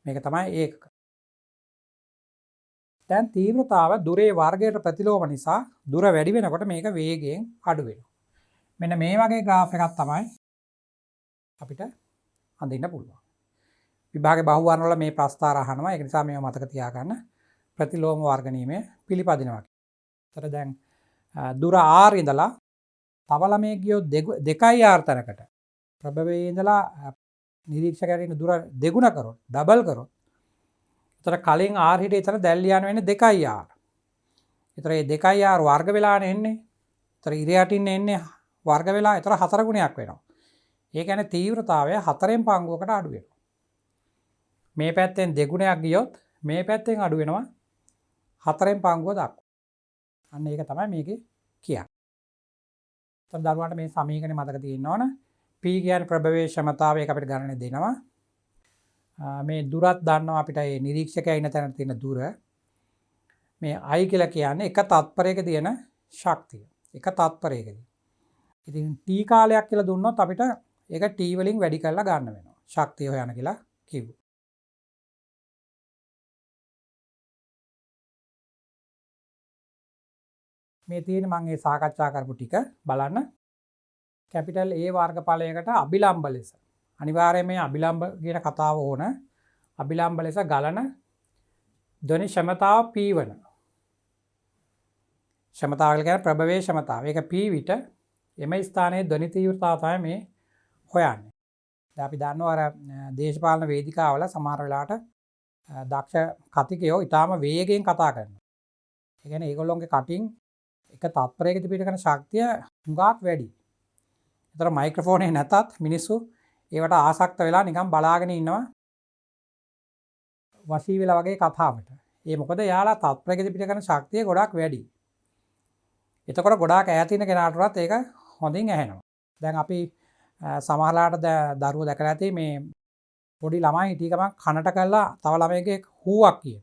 මේක තමයි ඒකක. දැන් තීව්‍රතාව දුරේ වර්ගයට ප්‍රතිලෝම නිසා දුර වැඩි වෙනකොට මේක වේගයෙන් අඩු වෙනවා. මෙන්න මේ වගේ graph එකක් තමයි අපිට අඳින්න පුළුවන්. විභාගේ බහුවර්ණ වල මේ ප්‍රස්ථාර අහනවා. ඒක නිසා මේව මතක තියාගන්න. ප්‍රතිලෝම වර්ග නියමය පිළිපදිනවා. ඒතර දැන් දුර R ඉඳලා තව ළමයෙක් ගියොත් 2R තැනකට ප්‍රභවයේ ඉඳලා නිරීක්ෂකයාට ඉන්න දුර දෙගුණ කරොත් ඩබල් කරොත් ඒතර කලින් R හිටියේ එතන දැන් ලියන්න වෙන්නේ 2R. ඒතර මේ 2R වර්ග වෙලානේ එන්නේ. ඒතර ඉර යටින් එන්නේ වර්ග වෙලා ඒතර 4 ගුණයක් වෙනවා. ඒ කියන්නේ තීව්‍රතාවය 4න් පංගුවකට අඩු වෙනවා. මේ පැත්තෙන් දෙගුණයක් ගියොත් මේ පැත්තෙන් අඩු වෙනවා 4න් පංගුව දක්වා. අන්න ඒක තමයි මේකේ කියන්නේ. එතකොට දරුවන්ට මේ සමීකරණය මතක තියෙන්න ඕන. P කියන්නේ ප්‍රභවයේ ක්ෂමතාවය ඒක අපිට ගණනය දෙනවා. මේ දුරත් දන්නවා අපිට මේ නිරීක්ෂකයා ඉන්න තැන තියෙන දුර. මේ I කියලා කියන්නේ එක තත්පරයක තියෙන ශක්තිය. එක තත්පරයකදී. ඉතින් T කාලයක් කියලා දුන්නොත් අපිට ඒක T වලින් වැඩි කරලා ගන්න වෙනවා. ශක්තිය හොයන්න කියලා කිව්වා. මේ තියෙන මම මේ සාකච්ඡා කරපු ටික බලන්න. කැපිටල් A වර්ගඵලයකට අභිලම්බ ලෙස. අනිවාර්යයෙන් මේ අභිලම්බ කියන කතාව ඕන. අභිලම්බ ලෙස ගලන ධ්වනි ක්ෂමතාව P වන. ක්ෂමතාව කියන්නේ ප්‍රභවයේ ක්ෂමතාව. ඒක P විට එම ස්ථානයේ ධ්වනි තීව්‍රතාව තමයි මේ හොයන්නේ. දැන් අපි දන්නවා අර දේශපාලන වේදිකාවල සමහර වෙලාවට දක්ෂ කතිකයෝ ඊටාම වේගයෙන් කතා කරනවා. ඒ කියන්නේ ඒගොල්ලොන්ගේ කටින් එක තත්පරයකදී පිට කරන ශක්තිය හුඟක් වැඩි. ඒතර මයික්‍රොෆෝනේ නැතත් මිනිස්සු ඒවට ආසක්ත වෙලා නිකන් බලාගෙන ඉන්නවා වශී වෙලා වගේ කතාවට. ඒ මොකද යාලා තත්පරයකදී පිට කරන ශක්තිය ගොඩාක් වැඩි. එතකොට ගොඩාක් ඈත ඉන්න කෙනාටවත් ඒක හොඳින් ඇහෙනවා. දැන් අපි සමහරලාට දරුවෝ දැකලා ඇති මේ පොඩි ළමයි හිටිය ගමන් කනට කරලා තව ළමයෙක්ගේ හූවක් කියන.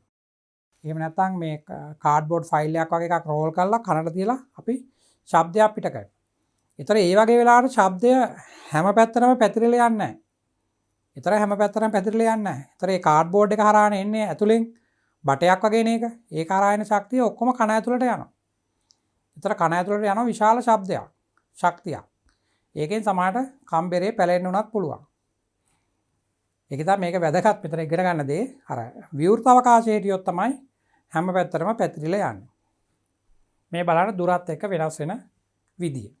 එහෙම නැත්නම් මේ කාඩ්බෝඩ් ෆයිල් එකක් වගේ එකක් රෝල් කරලා කනට තියලා අපි ශබ්දයක් පිට කරනවා. ඒතර ඒ වගේ වෙලාවට ශබ්දය හැම පැත්තටම පැතිරෙලා යන්නේ නැහැ. ඒතර හැම පැත්තටම පැතිරෙලා යන්නේ නැහැ. ඒතර ඒ කාඩ්බෝඩ් එක හරහානේ එන්නේ ඇතුලෙන් බටයක් වගේ නේක. ඒක හරහා එන ශක්තිය ඔක්කොම කන ඇතුලට යනවා. ඒතර කන ඇතුලට යන විශාල ශබ්දයක්, ශක්තියක්. ඒකෙන් සමහරට කම්බරේ පැලෙන්න උනත් පුළුවන්. ඒක තමයි මේක වැදගත් මෙතන ඉගෙන ගන්න දේ. අර විවෘත අවකාශයේ හිටියොත් තමයි හැම පැත්තටම පැතිරිලා යන්නේ. මේ බලන්න දුරත් එක්ක වෙනස් වෙන විදිය.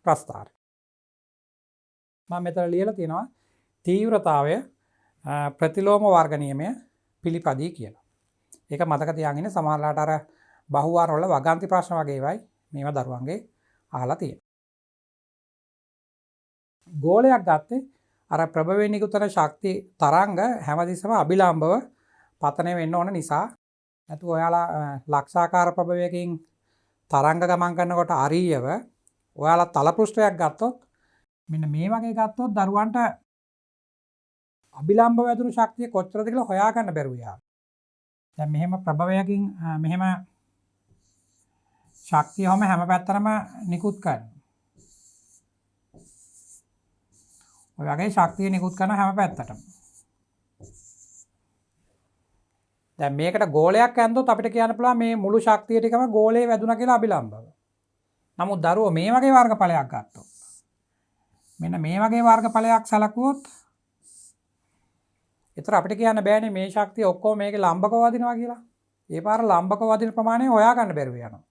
ප්‍රස්ථාරය. මම මෙතන ලියලා තියෙනවා තීව්‍රතාවය ප්‍රතිලෝම වර්ග නියමය පිළිපදී කියලා. ඒක මතක තියාගෙන සමහරලාට අර බහුවාර වල වගන්ති ප්‍රශ්න වගේ ඒවායි මේවා දරුවන්ගේ අහලා තියෙනවා. ගෝලයක් ගත්තේ අර ප්‍රභවයෙන් නිකුත් වෙන ශක්ති තරංග හැමතිස්සම අභිලම්බව පතනය වෙන්න ඕන නිසා නැතු ඔයාලා ලක්ෂාකාර ප්‍රභවයකින් තරංග ගමන් කරනකොට අරීයව ඔයාලා තල පෘෂ්ඨයක් ගත්තොත් මෙන්න මේ වගේ ගත්තොත් දරුවන්ට අභිලම්බව ඇතුළු ශක්තිය කොච්චරද කියලා හොයාගන්න බැරුව යාවි. දැන් මෙහෙම ප්‍රභවයකින් මෙහෙම ශක්තිය හැම පැත්තටම නිකුත් කරනවා. ඔය වගේ ශක්තිය නිකුත් කරන හැම පැත්තටම. දැන් මේකට ගෝලයක් ඇන්දොත් අපිට කියන්න පුළුවන් මේ මුළු ශක්තිය ටිකම ගෝලයේ වැදුනා කියලා අභිලම්බව. නමුත් දරුවෝ මේ වගේ වර්ගඵලයක් ගත්තොත් මෙන්න මේ වගේ වර්ගඵලයක් සලකුවොත් ඒතර අපිට කියන්න බෑනේ මේ ශක්තිය ඔක්කොම මේකේ ලම්බකව වදිනවා කියලා. ඒ පාර ලම්බකව වදින ප්‍රමාණය හොයාගන්න බැරුව යනවා.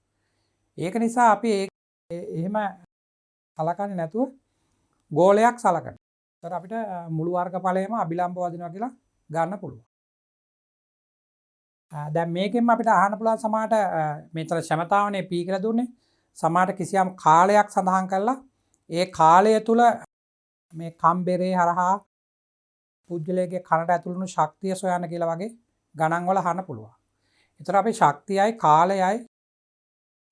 ඒක නිසා අපි එහෙම සලකන්නේ නැතුව ගෝලයක් සලකනවා. ඒතර අපිට මුළු වර්ගඵලයම අභිලම්බ වදිනවා කියලා ගන්න පුළුවන්. දැන් මේකෙන් අපිට අහන්න පුළුවන් සමහරට මේතර ක්ෂමතාවනේ P කියලා දුන්නේ. සමහරට කිසියම් කාලයක් සඳහන් කළා. ඒ කාලය තුල මේ කම්බරේ හරහා පුද්ගලයාගේ කනට ඇතුළුණු ශක්තිය සොයන්න කියලා වගේ ගණන් වල අහන්න පුළුවන්. ඒතර අපි ශක්තියයි කාලයයි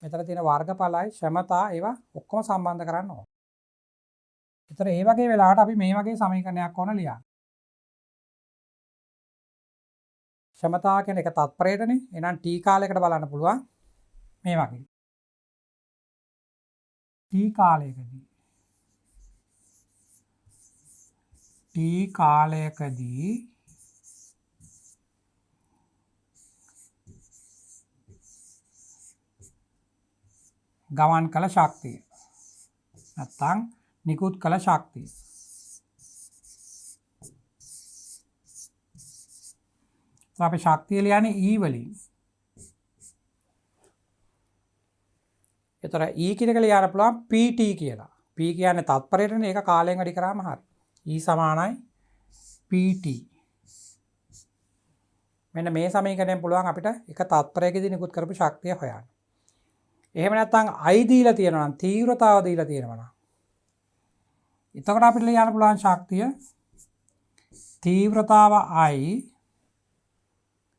මෙතන තියෙන වර්ගඵලයි ක්ෂමතා ඒවා ඔක්කොම සම්බන්ධ කරන්න ඕන. ඒතර ඒ වගේ වෙලාවට අපි මේ වගේ සමීකරණයක් ඕන ලියන්න. ක්ෂමතාව කියන්නේ එක තත්පරයටනේ. එහෙනම් t කාලයකට බලන්න පුළුවන් මේ වගේ. t කාලයකදී ගමන් කළ ශක්තිය නැත්නම් නිකුත් කළ ශක්තිය. අපි ශක්තිය ලියන්නේ E වලින්. ඒතර E කියන එක ලියන්න පුළුවන් PT කියලා. P කියන්නේ තත්පරයටනේ ඒක කාලයෙන් වැඩි කරාම හරි. E සමානයි PT. මෙන්න මේ සමීකරණයෙන් පුළුවන් අපිට එක තත්පරයකදී නිකුත් කරපු ශක්තිය හොයන්න. එහෙම නැත්නම් I දීලා තියෙනවා නම් තීව්‍රතාව දීලා තියෙනවා නම් එතකොට අපිට ලියන්න පුළුවන් ශක්තිය තීව්‍රතාව I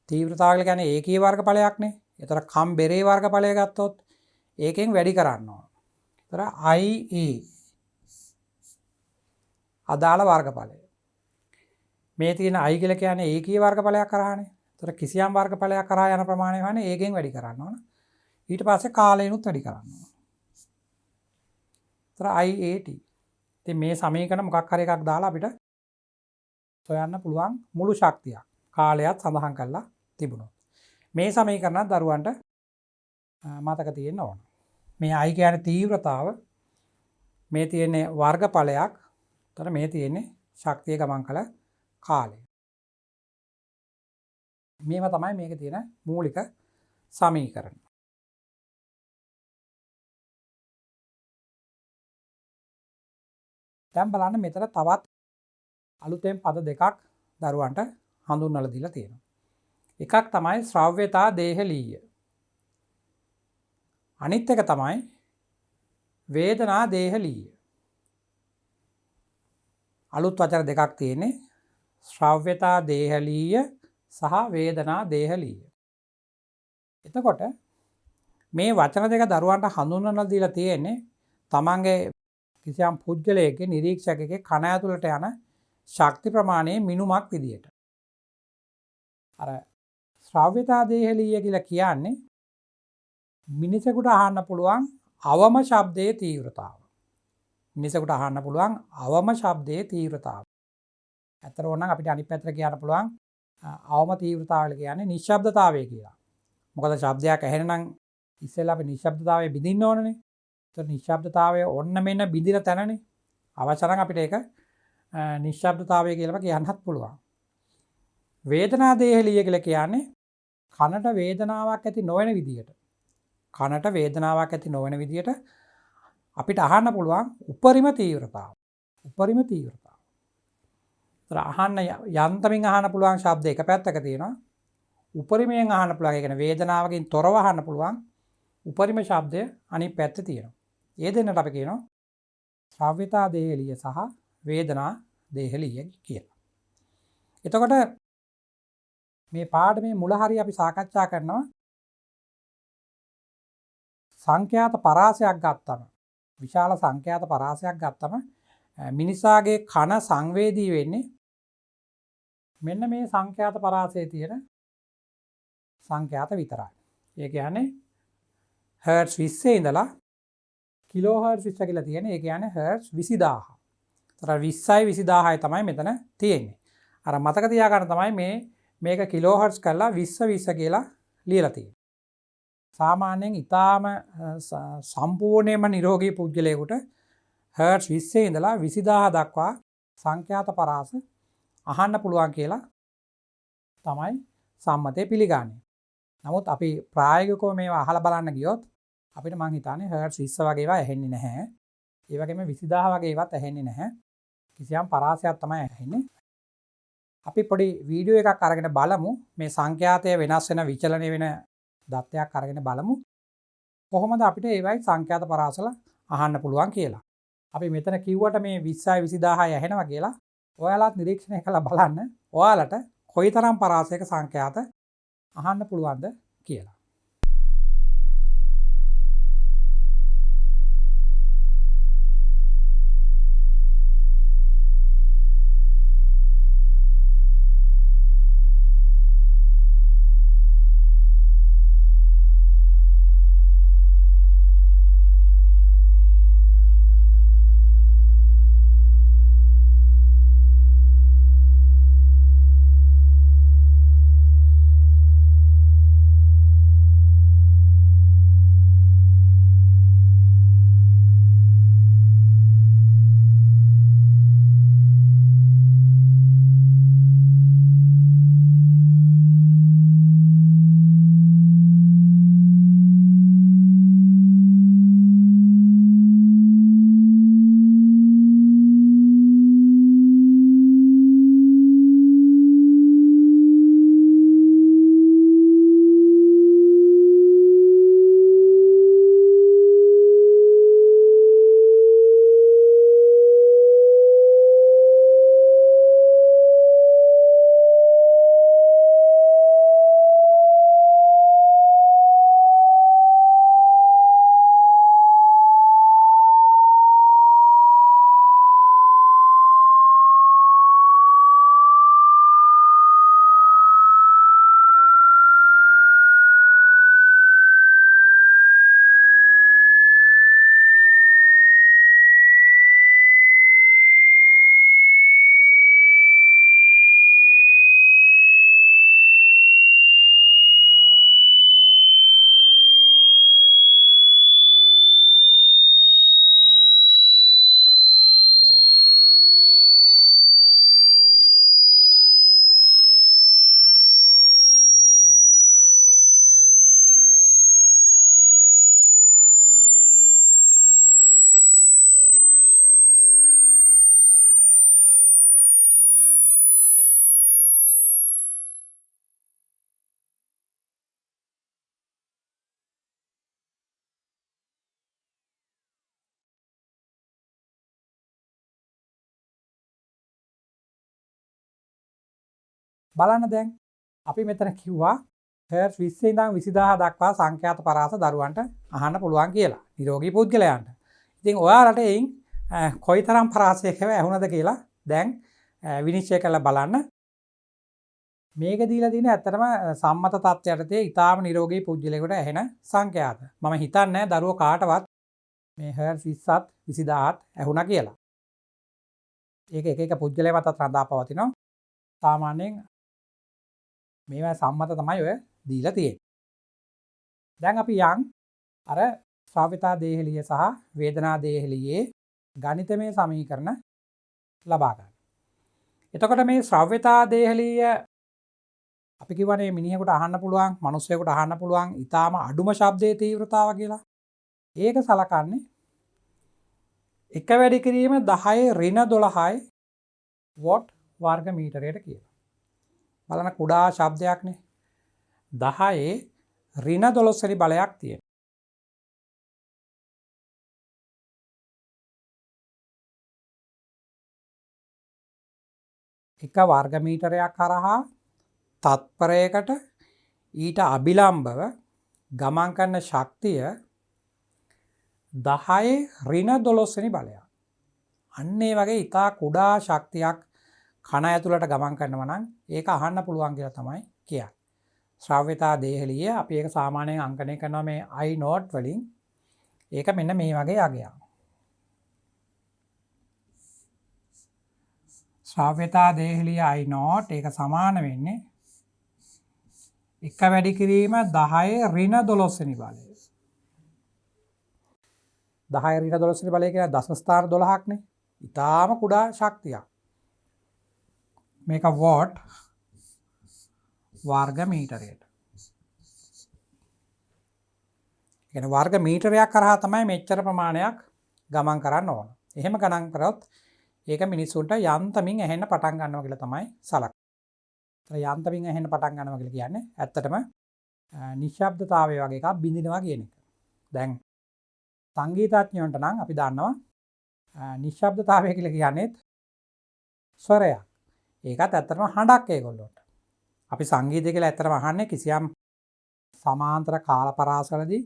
තීව්‍රතාව කියලා කියන්නේ ඒකීය වර්ගඵලයක්නේ. ඒතර කම් බෙරේ වර්ගඵලය ගත්තොත් ඒකෙන් වැඩි කරන්න ඕන. ඒතර IE අදාළ වර්ගඵලය. මේ තියෙන I කියලා කියන්නේ ඒකීය වර්ගඵලයක් කරානේ. ඒතර කිසියම් වර්ගඵලයක් කරා යන ප්‍රමාණය වහන්නේ ඒකෙන් වැඩි කරන්න ඕන. ඊට පස්සේ කාලයෙන්ුත් වැඩි කරන්න ඕන. ඒතර IAT. ඉතින් මේ සමීකරණ මොකක් හරි එකක් දාලා අපිට සොයන්න පුළුවන් මුළු ශක්තියක් කාලයත් සඳහන් කරලා තිබුණොත්. මේ සමීකරණත් දරුවන්ට මතක තියෙන්න ඕන. මේ I කියන්නේ තීව්‍රතාව, මේ තියෙන්නේ වර්ගඵලයක්, එතන මේ තියෙන්නේ ශක්තිය ගමන් කළ කාලය. මේවා තමයි මේකේ තියෙන මූලික සමීකරණ. දැන් බලන්න මෙතන තවත් අලුතෙන් පද දෙකක් දරුවන්ට හඳුන්වලා දීලා තියෙනවා. එකක් තමයි ශ්‍රව්‍යතා දේහලීය. අනිත් එක තමයි වේදනා දේහලීය. අලුත් වචන දෙකක් තියෙන්නේ ශ්‍රව්‍යතා දේහලීය සහ වේදනා දේහලීය. එතකොට මේ වචන දෙක දරුවන්ට හඳුන්වලා දීලා තියෙන්නේ තමන්ගේ කිසියම් පුද්ගලයෙක්ගේ නිරීක්ෂකයෙක්ගේ කන ඇතුළට යන ශක්ති ප්‍රමාණයේ මිනුමක් විදියට. අර ශ්‍රව්‍යතා දේහලීය කියලා කියන්නේ මිනිසෙකුට අහන්න පුළුවන් අවම ශබ්දයේ තීව්‍රතාව. මිනිසෙකුට අහන්න පුළුවන් අවම ශබ්දයේ තීව්‍රතාව. ඇත්තට ඕනනම් අපිට අනිත් පැත්තට කියන්න පුළුවන් අවම තීව්‍රතාවය කියන්නේ නිශ්ශබ්දතාවය කියලා. මොකද ශබ්දයක් ඇහෙන නම් ඉස්සෙල්ලා අපි නිශ්ශබ්දතාවය බිඳින්න ඕනනේ. ඒතර නිශ්ශබ්දතාවය ඔන්න මෙන්න බිඳින තැනනේ. අවශ්‍ය නම් අපිට ඒක නිශ්ශබ්දතාවය කියලා කියන්නත් පුළුවන්. වේදනා දේහලීය කියලා කියන්නේ කනට වේදනාවක් ඇති නොවන විදියට. කනට වේදනාවක් ඇති නොවන විදියට අපිට අහන්න පුළුවන් උපරිම තීව්‍රතාව. උපරිම තීව්‍රතාව. ඒතර අහන්න යන්තමින් අහන්න පුළුවන් ශබ්ද එක පැත්තක තියෙනවා. උපරිමයෙන් අහන්න පුළුවන්, ඒ කියන්නේ වේදනාවකින් තොරව අහන්න පුළුවන් උපරිම ශබ්දය අනිත් පැත්තේ තියෙනවා. ඒ දෙන්නට අපි කියනවා ශ්‍රව්‍යතා දේහලීය සහ වේදනා දේහලීය කියලා. එතකොට මේ පාඩමේ මුල හරිය අපි සාකච්ඡා කරනවා සංඛ්‍යාත පරාසයක් ගත්තම, විශාල සංඛ්‍යාත පරාසයක් ගත්තම මිනිසාගේ කන සංවේදී වෙන්නේ මෙන්න මේ සංඛ්‍යාත පරාසයේ තියෙන සංඛ්‍යාත විතරයි. ඒ කියන්නේ හර්ට්ස් 20 ඉඳලා කිලෝ හර්ට්ස් 20 කියලා තියෙන. ඒ කියන්නේ හර්ට්ස් 20000. ඒතර 20යි 20000යි තමයි මෙතන තියෙන්නේ. අර මතක තියාගන්න තමයි මේක කිලෝ හර්ට්ස් කරලා 20 කියලා ලියලා තියෙන්නේ. සාමාන්‍යයෙන් ඊටාම සම්පූර්ණයෙන්ම නිරෝගී පුද්ගලයෙකුට හර්ට්ස් 20 ඉඳලා 20000 දක්වා සංඛ්‍යාත පරාස අහන්න පුළුවන් කියලා තමයි සම්මතය පිළිගන්නේ. නමුත් අපි ප්‍රායෝගිකව මේවා අහලා බලන්න ගියොත් අපිට මං හිතන්නේ හර්ට්ස් 20 වගේ ඒවා ඇහෙන්නේ නැහැ. ඒ වගේම 20000 වගේ ඒවත් ඇහෙන්නේ නැහැ. කිසියම් පරාසයක් තමයි ඇහෙන්නේ. අපි පොඩි වීඩියෝ එකක් අරගෙන බලමු මේ සංඛ්‍යාතය වෙනස් වෙන විචලනය වෙන දත්තයක් අරගෙන බලමු කොහොමද අපිට ඒවයි සංඛ්‍යාත පරාසල අහන්න පුළුවන් කියලා. අපි මෙතන කිව්වට මේ 20යි 20000යි ඇහෙනවා කියලා ඔයාලත් නිරීක්ෂණය කරලා බලන්න ඔයාලට කොයිතරම් පරාසයක සංඛ්‍යාත අහන්න පුළුවන්ද කියලා. බලන්න දැන් අපි මෙතන කිව්වා හර්ට්ස් 20 ඉඳන් 20000 දක්වා සංඛ්‍යාත පරාස දරුවන්ට අහන්න පුළුවන් කියලා. නිරෝගී පුද්ගලයන්ට. ඉතින් ඔයාලට එයින් කොයිතරම් පරාසයක ඇහුණද කියලා දැන් විනිශ්චය කරලා බලන්න. මේක දීලා තියෙන ඇත්තටම සම්මත තත්ත්වයට යටතේ ඊටාම නිරෝගී පුද්ගලයෙකුට ඇහෙන සංඛ්‍යාත. මම හිතන්නේ දරුවෝ කාටවත් මේ හර්ට්ස් 20ත් 20000ත් ඇහුණා කියලා. ඒක එක එක පුද්ගලයා මතත් රඳා පවතිනවා. සාමාන්‍යයෙන් මේවා සම්මත තමයි ඔය දීලා තියෙන්නේ. දැන් අපි යන් අර ශ්‍රාව්‍යතා දේහලිය සහ වේදනා දේහලියේ ගණිතමය සමීකරණ ලබා ගන්න. එතකොට මේ ශ්‍රාව්‍යතා දේහලිය අපි කියවනේ මිනිහෙකුට අහන්න පුළුවන්, මිනිස්සෙකුට අහන්න පුළුවන් ඊටාම අඩුම ශබ්දයේ තීව්‍රතාව කියලා. ඒක සලකන්නේ එක වැඩි කිරීම 10 ඍණ 12යි වොට් වර්ග මීටරයට කියලා. බලන්න කුඩා ශබ්දයක්නේ. 10 ඍණ 12 වෙනි බලයක් තියෙනවා. එක වර්ග මීටරයක් හරහා තත්පරයකට ඊට අභිලම්බව ගමන් කරන ශක්තිය 10 ඍණ 12 වෙනි බලයක්. අන්න ඒ වගේ ඉතා කුඩා ශක්තියක් කණ ඇතුළට ගමන් කරනවා නම් ඒක අහන්න පුළුවන් කියලා තමයි කියන්නේ. ශ්‍රාව්‍යතා දේහලිය අපි ඒක සාමාන්‍යයෙන් අංකණය කරනවා මේ I note වලින්. ඒක මෙන්න මේ වගේ අගයක්. ශ්‍රාව්‍යතා දේහලිය I note ඒක සමාන වෙන්නේ එක වැඩි කිරීම 10 ඍණ 12 වෙනි බලය. 10 ඍණ 12 වෙනි බලය කියන්නේ දශම ස්ථාන 12ක්නේ. ඊටාම කුඩා ශක්තියක්. මේක වොට් වර්ග මීටරයට. කියන්නේ වර්ග මීටරයක් කරහා තමයි මෙච්චර ප්‍රමාණයක් ගමන් කරන්න ඕන. එහෙම ගණන් කරොත් ඒක මිනිස්සුන්ට යන්තමින් ඇහෙන්න පටන් ගන්නවා කියලා තමයි සලකන්නේ. යන්තමින් ඇහෙන්න පටන් ගන්නවා කියලා කියන්නේ ඇත්තටම නිශ්ශබ්දතාවය වගේ එකක් බිඳිනවා කියන එක. දැන් සංගීතඥයන්ට නම් අපි දන්නවා නිශ්ශබ්දතාවය කියලා කියන්නේ ස්වරයක්. ඒකත් ඇත්තටම හඬක් ඒගොල්ලොන්ට. අපි සංගීතය කියලා ඇත්තටම අහන්නේ කිසියම් සමාන්තර කාලපරාසවලදී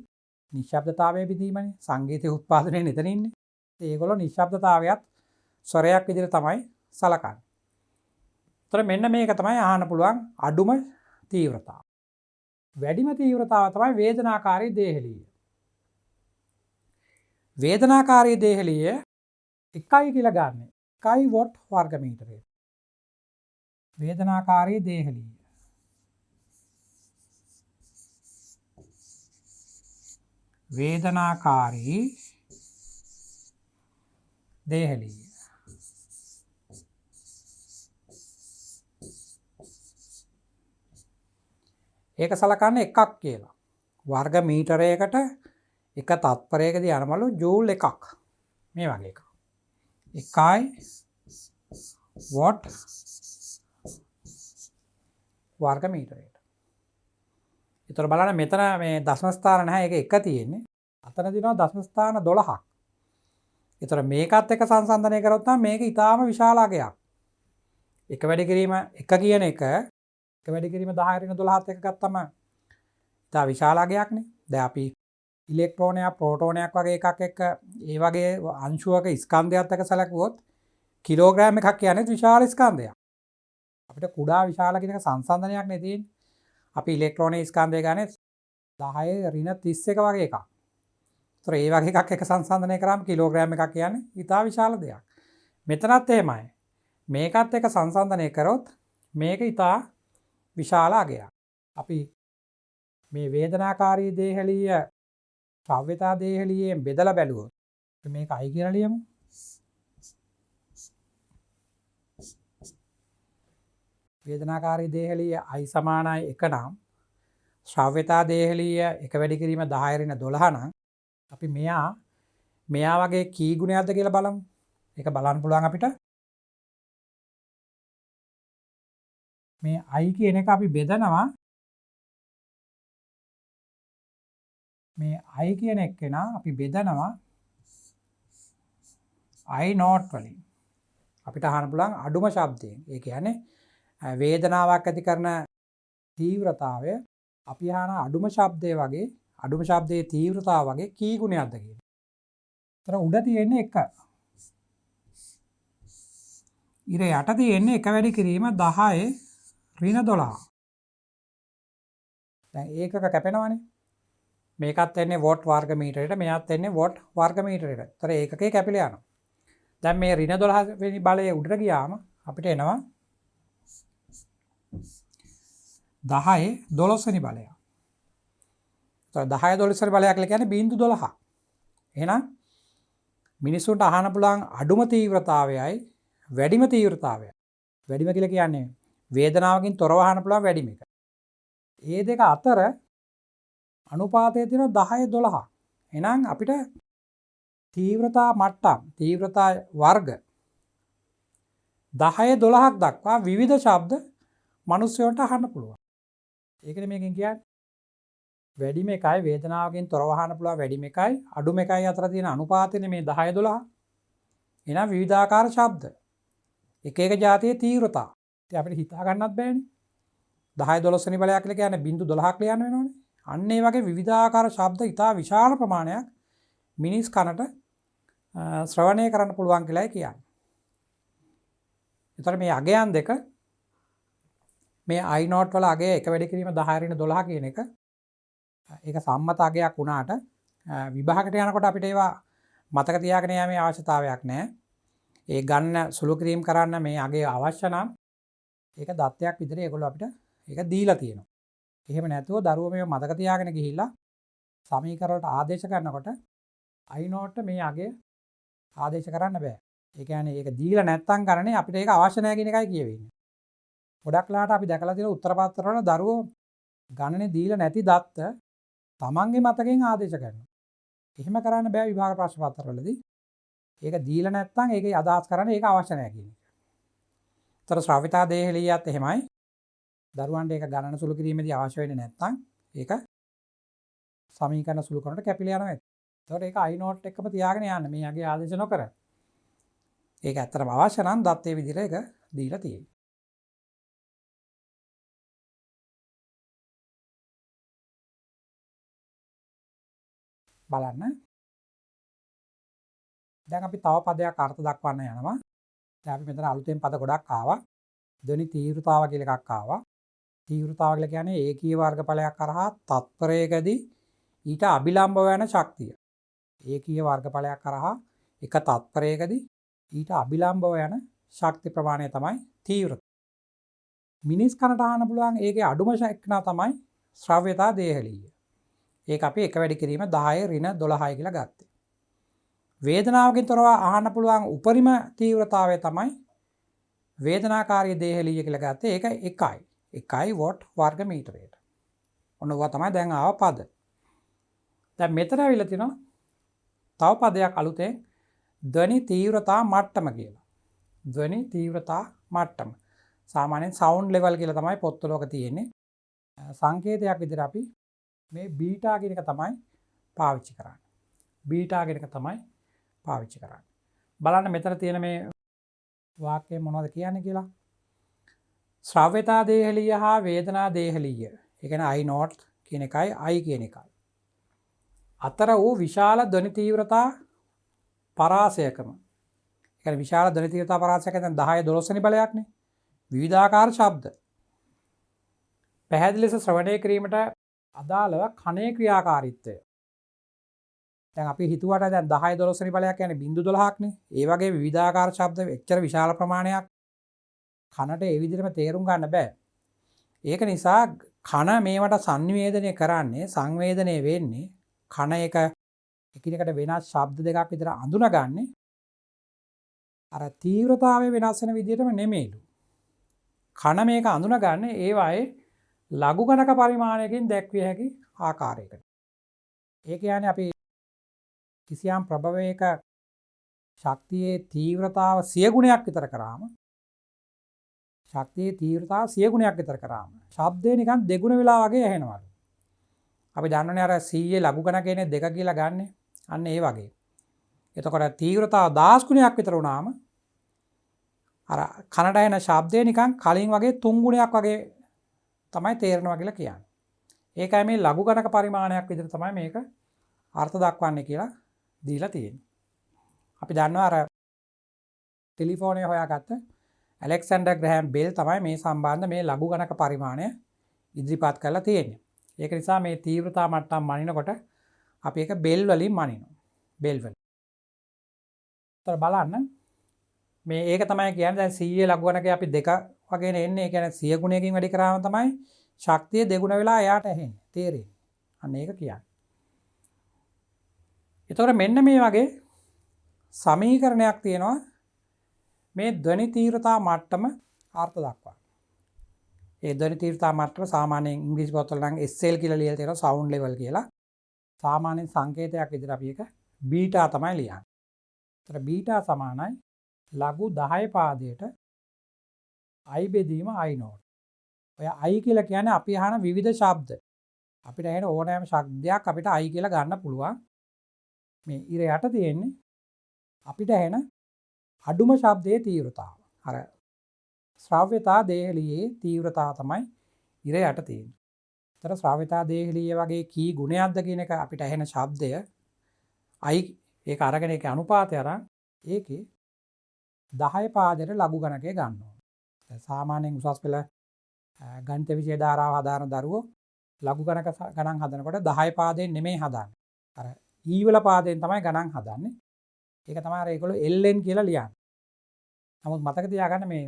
නිශ්ශබ්දතාවය බිඳීමනේ. සංගීතයේ උත්පාදනය නිතර ඉන්නේ. ඒගොල්ලෝ නිශ්ශබ්දතාවයත් ස්වරයක් විදිහට තමයි සලකන්නේ. ඒතර මෙන්න මේක තමයි අහන්න පුළුවන් අඩුම තීව්‍රතාව. වැඩිම තීව්‍රතාව තමයි වේදනාකාරී දේහලිය. වේදනාකාරී දේහලිය 1 කියලා ගන්න. 1 වොට් වර්ග මීටරයට. වේදනාකාරී දේහලිය. වේදනාකාරී දේහලිය. ඒක සලකන්නේ 1ක් කියලා. වර්ග මීටරයකට එක තත්පරයකදී යනවලු ජූල් 1ක්. මේ වගේ එකක්. 1යි වොට් වර්ග මීටරයට. ඒතර බලන්න මෙතන මේ දශම ස්ථාන නැහැ. ඒක එක තියෙන්නේ. අතන දිනවා දශම ස්ථාන 12ක්. ඒතර මේකත් එක්ක සංසන්දනය කරොත් නම් මේක ඊටාම විශාල අගයක්. එක වැඩි කිරීම 1 කියන එක වැඩි කිරීම 10 ඍණ 12ත් එක්ක ගත්තම ඉතා විශාල අගයක්නේ. දැන් අපි ඉලෙක්ට්‍රෝනයක් ප්‍රෝටෝනයක් වගේ එකක් එක්ක ඒ වගේ අංශුවක ස්කන්ධයත් එක්ක සැලකුවොත් කිලෝග්‍රෑම් එකක් කියන්නේ විශාල ස්කන්ධයක්. අපිට කුඩා විශාල කියන එක සංසන්දනයක් නේ තියෙන්නේ. අපි ඉලෙක්ට්‍රෝනයේ ස්කන්ධය ගන්නේ 10 ඍණ 31 වගේ එකක්. ඒතර ඒ වගේ එකක් එක සංසන්දනය කරාම කිලෝග්‍රෑම් එකක් කියන්නේ ඉතා විශාල දෙයක්. මෙතනත් එහෙමයි. මේකත් එක්ක සංසන්දනය කරොත් මේක ඉතා විශාල අගයක්. අපි මේ වේදනාකාරී දේහලිය ශ්‍රාව්‍යතා දේහලියෙන් බෙදලා බැලුවොත් මේක I කියලා ලියමු. වේදනාකාරී දේහලිය I සමානයි 1 නම් ශ්‍රාව්‍යතා දේහලිය එක වැඩි කිරීම 10 ඍණ 12 නම් අපි මෙයා වගේ කී ගුණයක්ද කියලා බලමු. ඒක බලන්න පුළුවන් අපිට. මේ I කියන එක අපි බෙදනවා මේ I කියන එක්කෙනා අපි බෙදනවා I note වලින්. අපිට අහන්න පුළුවන් අඩුම ශබ්දයෙන්. ඒ කියන්නේ වේදනාවක් ඇති කරන තීව්‍රතාවය අපි අහන අඩුම ශබ්දයේ වගේ අඩුම ශබ්දයේ තීව්‍රතාව වගේ කී ගුණයක්ද කියලා. ඒතර උඩ තියෙන්නේ 1. ඉර යට තියෙන්නේ 1 වැඩි කිරීම 10 ඍණ 12. දැන් ඒකක කැපෙනවනේ. මේකත් එන්නේ වෝට් වර්ග මීටරයට, මෙයත් එන්නේ වෝට් වර්ග මීටරයට. ඒතර ඒකකේ කැපිලා යනවා. දැන් මේ ඍණ 12 වෙනි බලය උඩට ගියාම අපිට එනවා 10 12 වෙනි බලය. ඒතර 10 12 වෙනි බලය කියලා කියන්නේ බිංදු 12. එහෙනම් මිනිසුන්ට අහන්න පුළුවන් අඩුම තීව්‍රතාවයයි වැඩිම තීව්‍රතාවයයි. වැඩිම කියලා කියන්නේ වේදනාවකින් තොරව අහන්න පුළුවන් වැඩිම එක. ඒ දෙක අතර අනුපාතය තියෙනවා 10 12. එහෙනම් අපිට තීව්‍රතා මට්ටම් තීව්‍රතා වර්ග 10 12ක් දක්වා විවිධ ශබ්ද මිනිස්සුන්ට අහන්න පුළුවන්. ඒකනේ මේකෙන් කියන්නේ. වැඩිම එකයි වේදනාවකින් තොරව අහන්න පුළුවන් වැඩිම එකයි අඩුම එකයි අතර තියෙන අනුපාතයනේ මේ 10 12. එහෙනම් විවිධාකාර ශබ්ද. එක එක જાතියේ තීව්‍රතා. ඉතින් අපිට හිතා ගන්නත් බෑනේ. 10 12 වෙනි බලයක් කියලා කියන්නේ බිංදු 12ක් ලියන්න වෙනවනේ. අන්න ඒ වගේ විවිධාකාර ශබ්ද ඉතා විශාල ප්‍රමාණයක් මිනිස් කනට ශ්‍රවණය කරන්න පුළුවන් කියලායි කියන්නේ. ඒතර මේ අගයන් දෙක මේ I note වල අගය එක වැඩි කිරීම 10 ඍණ 12 කියන එක ඒක සම්මත අගයක් වුණාට විභාගයට යනකොට අපිට ඒවා මතක තියාගෙන යෑමේ අවශ්‍යතාවයක් නැහැ. ඒ ගන්න සුළු කිරීම කරන්න මේ අගය අවශ්‍ය නම් ඒක දත්තයක් විදිහට ඒගොල්ලෝ අපිට ඒක දීලා තියෙනවා. එහෙම නැතුව දරුවෝ මේව මතක තියාගෙන ගිහිල්ලා සමීකරණ වලට ආදේශ කරනකොට I note මේ අගය ආදේශ කරන්න බෑ. ඒ කියන්නේ ඒක දීලා නැත්තම් ගණනේ අපිට ඒක අවශ්‍ය නැහැ කියන එකයි කියවෙන්නේ. ගොඩක් ලාට අපි දැකලා තියෙන උත්තර පත්‍ර වල දරුවෝ ගණනේ දීලා නැති දත්ත තමන්ගේ මතකයෙන් ආදේශ කරනවා. එහෙම කරන්න බෑ විභාග ප්‍රශ්න පත්‍ර වලදී. ඒක දීලා නැත්තම් ඒකේ අදහස් කරන්නේ ඒක අවශ්‍ය නැහැ කියන එක. ඒතර ශ්‍රාවිතා දේහලියත් එහෙමයි. දරුවන්ට ඒක ගණන සුළු කිරීමේදී අවශ්‍ය වෙන්නේ නැත්තම් ඒක සමීකරණ සුළු කරනට කැපිලා යනවා. ඒතකොට ඒක I note එකම තියාගෙන යන්න මේ යගේ ආදේශ නොකර. ඒක ඇත්තටම අවශ්‍ය නම් දත්තේ විදිහට ඒක දීලා තියෙනවා. බලන්න. දැන් අපි තව පදයක් අර්ථ දක්වන්න යනවා. දැන් අපි මෙතන අලුතෙන් පද ගොඩක් ආවා. ධ්වනි තීව්‍රතාව කියලා එකක් ආවා. තීව්‍රතාව කියලා කියන්නේ ඒකීය වර්ගඵලයක් කරහා තත්පරයකදී ඊට අභිලම්බ වෙන ශක්තිය. ඒකීය වර්ගඵලයක් කරහා එක තත්පරයකදී ඊට අභිලම්බ වෙන ශක්ති ප්‍රමාණය තමයි තීව්‍රතාව. මිනිස් කනට අහන්න පුළුවන් ඒකේ අඩුම ශක්තිය තමයි ශ්‍රව්‍යතා දේහලීය. ඒක අපි එක වැඩි කිරීම 10 ඍණ 12යි කියලා ගත්තේ. වේදනාවකින් තොරව අහන්න පුළුවන් උපරිම තීව්‍රතාවය තමයි වේදනාකාරී දේහලීය කියලා ගත්තේ. ඒක 1යි. 1යි වෝට් වර්ග මීටරයට. ඔන්න ඔවා තමයි දැන් ආව පද. දැන් මෙතන ඇවිල්ලා තිනවා තව පදයක් අලුතෙන් ධ්වනි තීව්‍රතා මට්ටම කියලා. ධ්වනි තීව්‍රතා මට්ටම. සාමාන්‍යයෙන් සවුන්ඩ් ලෙවල් කියලා තමයි පොත්වල ඔක තියෙන්නේ. සංකේතයක් විදිහට අපි මේ බීටා කියන එක තමයි පාවිච්චි කරන්නේ. බීටා කියන එක තමයි පාවිච්චි කරන්නේ. බලන්න මෙතන තියෙන මේ වාක්‍යය මොනවද කියන්නේ කියලා. ශ්‍රව්‍යතා දේහලීය හා වේදනා දේහලීය. ඒ කියන්නේ I note කියන එකයි I කියන එකයි. අතර වූ විශාල ධ්වනි තීව්‍රතා පරාසයකම. ඒ කියන්නේ විශාල ධ්වනි තීව්‍රතා පරාසයක දැන් 10 12 වෙනි බලයක්නේ. විවිධාකාර ශබ්ද. පැහැදිලි ලෙස ශ්‍රවණය කිරීමට අදාළව කණේ ක්‍රියාකාරීත්වය. දැන් අපි හිතුවට දැන් 10 12 වෙනි බලයක් කියන්නේ බිංදු 12ක්නේ. ඒ වගේ විවිධාකාර ශබ්ද එච්චර විශාල ප්‍රමාණයක් කනට ඒ විදිහටම තේරුම් ගන්න බෑ. ඒක නිසා කන මේවට සංනිවේදනය කරන්නේ සංවේදනය වෙන්නේ කන එක එකිනෙකට වෙනස් ශබ්ද දෙකක් විතර අඳුනගන්නේ අර තීව්‍රතාවය වෙනස් වෙන විදිහටම නෙමෙයිලු. කන මේක අඳුනගන්නේ ඒවායේ ලඝු ගණක පරිමාණයකින් දැක්විය හැකි ආකාරයකට. ඒ කියන්නේ අපි කිසියම් ප්‍රභවයක ශක්තියේ තීව්‍රතාව 100 ගුණයක් විතර කරාම ශක්තියේ තීව්‍රතාව 100 ගුණයක් විතර කරාම ශබ්දේ නිකන් දෙගුණ වෙලා වගේ ඇහෙනවලු. අපි දන්නවනේ අර 100 ලඝු ගණකයේ 2 කියලා ගන්න. අන්න ඒ වගේ. එතකොට තීව්‍රතාව 1000 ගුණයක් විතර වුණාම අර කනට එන ශබ්දය නිකන් කලින් වගේ 3 ගුණයක් වගේ තමයි තේරෙනවා කියලා කියන්නේ. ඒකයි මේ ලඝු ගණක පරිමාණයක් විදිහට තමයි මේක අර්ථ දක්වන්නේ කියලා දීලා තියෙන්නේ. අපි දන්නවා අර ටෙලිෆෝනයේ හොයාගත්ත ඇලෙක්සැන්ඩර් ග්‍රෑම් බෙල් තමයි මේ සම්බන්ධ මේ ලඝු ගණක පරිමාණය ඉදිරිපත් කරලා තියෙන්නේ. ඒක නිසා මේ තීව්‍රතා මට්ටම් මනිනකොට අපි ඒක බෙල් වලින් මනිනවා. බෙල් වලින්. ඒතර බලන්න මේ ඒක තමයි කියන්නේ දැන් 100 ලඝු ගණකේ අපි 2 වගේනේ එන්නේ. ඒ කියන්නේ 100 ගුණයකින් වැඩි කරාම තමයි ශක්තිය දෙගුණ වෙලා එයාට ඇහෙන්නේ. තේරෙන්නේ. අන්න ඒක කියන්නේ. එතකොට මෙන්න මේ වගේ සමීකරණයක් තියෙනවා මේ ධ්වනි තීව්‍රතා මට්ටම අර්ථ දක්වන්න. ඒ ධ්වනි තීව්‍රතා මට්ටම සාමාන්‍යයෙන් ඉංග්‍රීසි පොත්වල නම් SL කියලා ලියලා තියෙනවා සවුන්ඩ් ලෙවල් කියලා. සාමාන්‍යයෙන් සංකේතයක් විදිහට අපි ඒක බීටා තමයි ලියන්නේ. ඒතර බීටා සමානයි ලඝු 10 පාදයට I බෙදීම I නෝට්. ඔය I කියලා කියන්නේ අපි අහන විවිධ ශබ්ද. අපිට ඇහෙන ඕනෑම ශබ්දයක් අපිට I කියලා ගන්න පුළුවන්. මේ ඉර යට තියෙන්නේ අපිට ඇහෙන අඩුම ශබ්දයේ තීව්‍රතාව. අර ශ්‍රාව්‍යතා දේහලියේ තීව්‍රතාව තමයි ඉර යට තියෙන්නේ. ඒතර ශ්‍රාව්‍යතා දේහලියේ වගේ කී ගුණයක්ද කියන එක අපිට ඇහෙන ශබ්දය I ඒක අරගෙන ඒකේ අනුපාතය අරන් ඒකේ 10 පාදයට ලඝු ගණකය ගන්නවා. දැන් සාමාන්‍යයෙන් උසස් පෙළ ගණිත විෂය ධාරාව හදාන දරුවෝ ලඝු ගණක ගණන් හදනකොට 10 පාදයෙන් නෙමෙයි හදන්නේ. අර E වල පාදයෙන් තමයි ගණන් හදන්නේ. ඒක තමයි අර ඒගොල්ලෝ LN කියලා ලියන්නේ. නමුත් මතක තියාගන්න මේ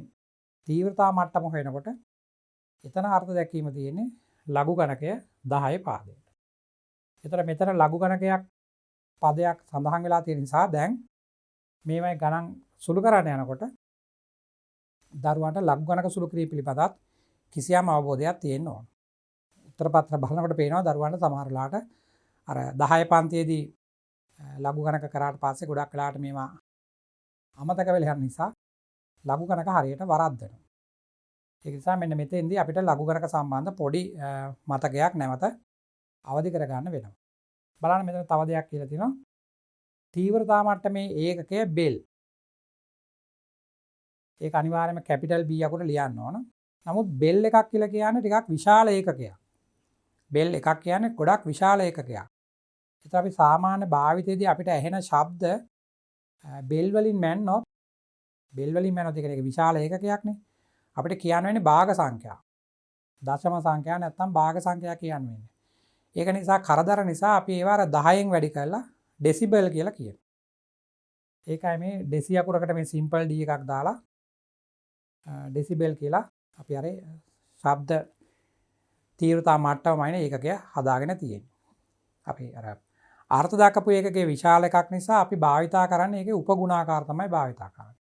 තීව්‍රතා මට්ටම හොයනකොට එතන අර්ථ දැක්වීම තියෙන්නේ ලඝු ගණකය 10 පාදයට. ඒතර මෙතන ලඝු ගණකයක් පදයක් සඳහන් වෙලා තියෙන නිසා දැන් මේවයි ගණන් සුළු කරන්න යනකොට දරුවන්ට ලඝු ගණක සුළු කිරීම පිළිබඳව කිසියම් අවබෝධයක් තියෙන්න ඕන. උත්තර පත්‍ර බලනකොට පේනවා දරුවන්ට සමහර වෙලාවට අර 10 පන්තියේදී ලඝු ගණක කරාට පස්සේ ගොඩක් වෙලාවට මේවා අමතක වෙලා යන නිසා ලඝු ගණක හරියට වරද්දනවා. ඒ නිසා මෙන්න මෙතෙන්දී අපිට ලඝු ගණක සම්බන්ධ පොඩි මතකයක් නැවත අවදි කරගන්න වෙනවා. බලන්න මෙතන තව දෙයක් කියලා තියෙනවා. තීව්‍රතා මට්ටමේ ඒකකය බෙල්. ඒක අනිවාර්යයෙන්ම කැපිටල් B අකුර ලියන්න ඕන. නමුත් බෙල් එකක් කියලා කියන්නේ ටිකක් විශාල ඒකකයක්. බෙල් එකක් කියන්නේ ගොඩක් විශාල ඒකකයක්. ඒත් අපි සාමාන්‍ය භාවිතයේදී අපිට ඇහෙන ශබ්ද බෙල් වලින් මැන්නොත් ඒක විශාල ඒකකයක්නේ. අපිට කියන්න වෙන්නේ භාග සංඛ්‍යා. දශම සංඛ්‍යා නැත්නම් භාග සංඛ්‍යා කියන්න වෙන්නේ. ඒක නිසා කරදර නිසා අපි ඒවා අර 10න් වැඩි කරලා ඩෙසිබල් කියලා කියනවා. ඒකයි මේ ඩෙසි අකුරකට මේ සිම්පල් D එකක් දාලා ඩෙසිබල් කියලා අපි අර ශබ්ද තීව්‍රතා මට්ටමයින ඒකකය හදාගෙන තියෙන්නේ. අපි අර අර්ථ දක්වපු ඒකකයේ විශාල එකක් නිසා අපි භාවිතා කරන්නේ ඒකේ උපගුණාකාර තමයි භාවිතා කරන්නේ.